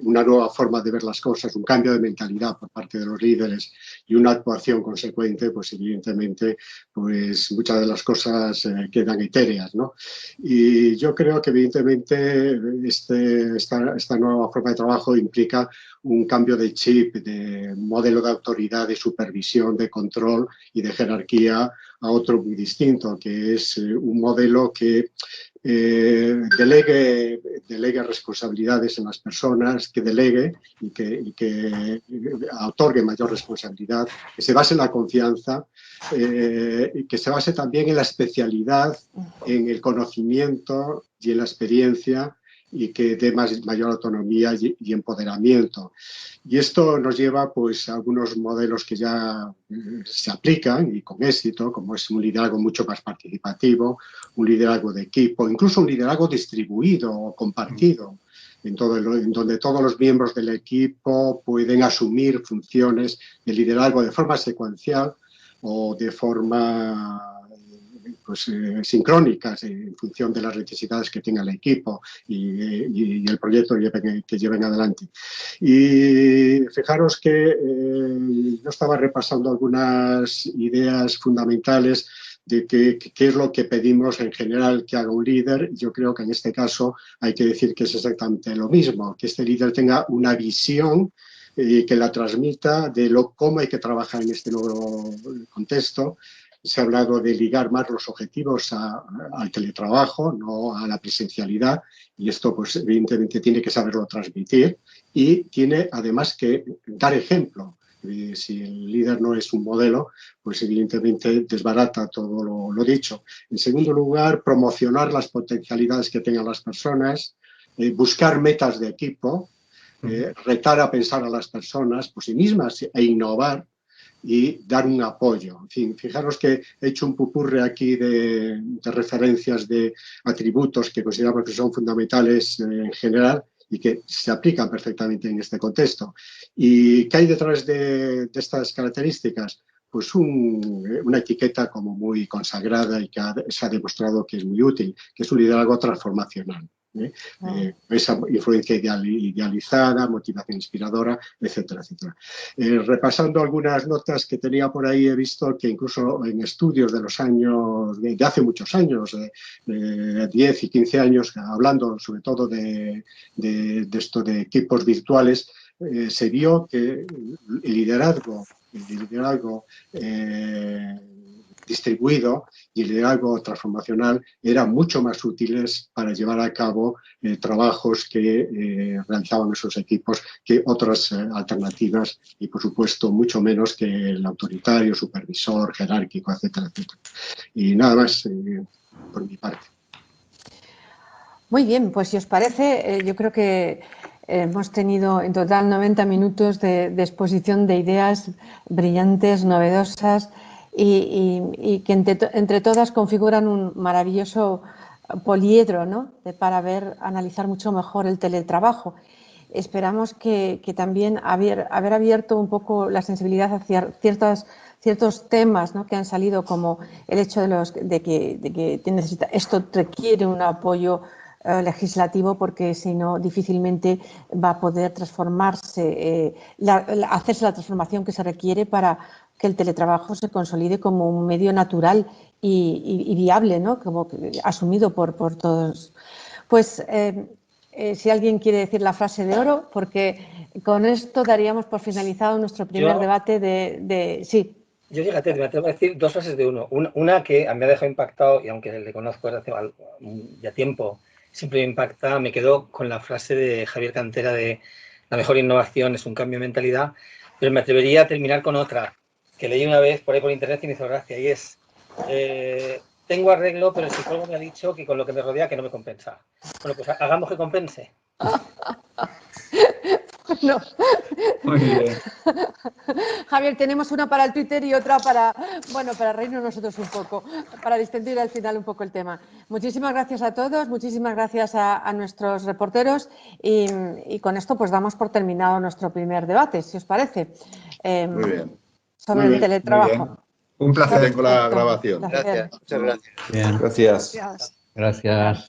una nueva forma de ver las cosas, un cambio de mentalidad por parte de los líderes y una actuación consecuente, pues evidentemente pues muchas de las cosas quedan etéreas, ¿no? Y yo creo que evidentemente esta nueva forma de trabajo implica un cambio de chip, de modelo de autoridad, de supervisión, de control y de jerarquía a otro muy distinto, que es un modelo que delegue responsabilidades en las personas, que delegue y que otorgue mayor responsabilidad, que se base en la confianza, y que se base también en la especialidad, en el conocimiento y en la experiencia, y que dé mayor autonomía y empoderamiento. Y esto nos lleva pues, a algunos modelos que ya se aplican y con éxito, como es un liderazgo mucho más participativo, un liderazgo de equipo, incluso un liderazgo distribuido o compartido, en donde todos los miembros del equipo pueden asumir funciones de liderazgo de forma secuencial o de forma pues, sincrónicas en función de las necesidades que tenga el equipo y el proyecto que lleven adelante. Y fijaros que yo estaba repasando algunas ideas fundamentales de qué es lo que pedimos en general que haga un líder. Yo creo que en este caso hay que decir que es exactamente lo mismo, que este líder tenga una visión y que la transmita de cómo hay que trabajar en este nuevo contexto. Se ha hablado de ligar más los objetivos al teletrabajo, no a la presencialidad, y esto pues evidentemente tiene que saberlo transmitir y tiene además que dar ejemplo. Si el líder no es un modelo, pues evidentemente desbarata todo lo dicho. En segundo lugar, promocionar las potencialidades que tengan las personas, buscar metas de equipo, retar a pensar a las personas por sí mismas e innovar y dar un apoyo. En fin, fijaros que he hecho un pupurre aquí de referencias de atributos que consideramos que son fundamentales en general y que se aplican perfectamente en este contexto. ¿Y qué hay detrás de estas características? Pues una etiqueta como muy consagrada y que se ha demostrado que es muy útil, que es un liderazgo transformacional. Esa influencia idealizada, motivación inspiradora, etcétera, etcétera. Repasando algunas notas que tenía por ahí, he visto que incluso en estudios de los años, de hace muchos años, 10 y 15 años, hablando sobre todo de esto de equipos virtuales, se vio que el liderazgo distribuido y el liderazgo transformacional eran mucho más útiles para llevar a cabo trabajos que realizaban esos equipos que otras alternativas y, por supuesto, mucho menos que el autoritario, supervisor, jerárquico, etcétera, etcétera. Y nada más por mi parte. Muy bien, pues si os parece, yo creo que hemos tenido en total 90 minutos de exposición de ideas brillantes, novedosas y que entre todas configuran un maravilloso poliedro, ¿no? Para analizar mucho mejor el teletrabajo. Esperamos que también haber abierto un poco la sensibilidad hacia ciertos temas, ¿no?, que han salido, como el hecho de que esto requiere un apoyo legislativo, porque si no difícilmente va a poder transformarse, hacerse la transformación que se requiere para que el teletrabajo se consolide como un medio natural y viable, ¿no?, como asumido por todos. Pues si alguien quiere decir la frase de oro, porque con esto daríamos por finalizado nuestro primer debate de... Sí. Yo, fíjate, me atrevo a decir dos frases de uno. Una que me ha dejado impactado, y aunque le conozco desde hace ya tiempo, siempre me impacta, me quedo con la frase de Javier Cantera de la mejor innovación es un cambio de mentalidad, pero me atrevería a terminar con otra, que leí una vez por ahí por internet y me hizo gracia, y es, tengo arreglo, pero el psicólogo me ha dicho que con lo que me rodea que no me compensa. Bueno, pues hagamos que compense. No. Muy bien. Javier, tenemos una para el Twitter y otra para reírnos nosotros un poco, para distender al final un poco el tema. Muchísimas gracias a todos, muchísimas gracias a nuestros reporteros y con esto pues damos por terminado nuestro primer debate, si os parece. Muy bien. Sobre el teletrabajo. Un placer. Tengo la grabación. Gracias, muchas gracias. Bien. Gracias. Gracias.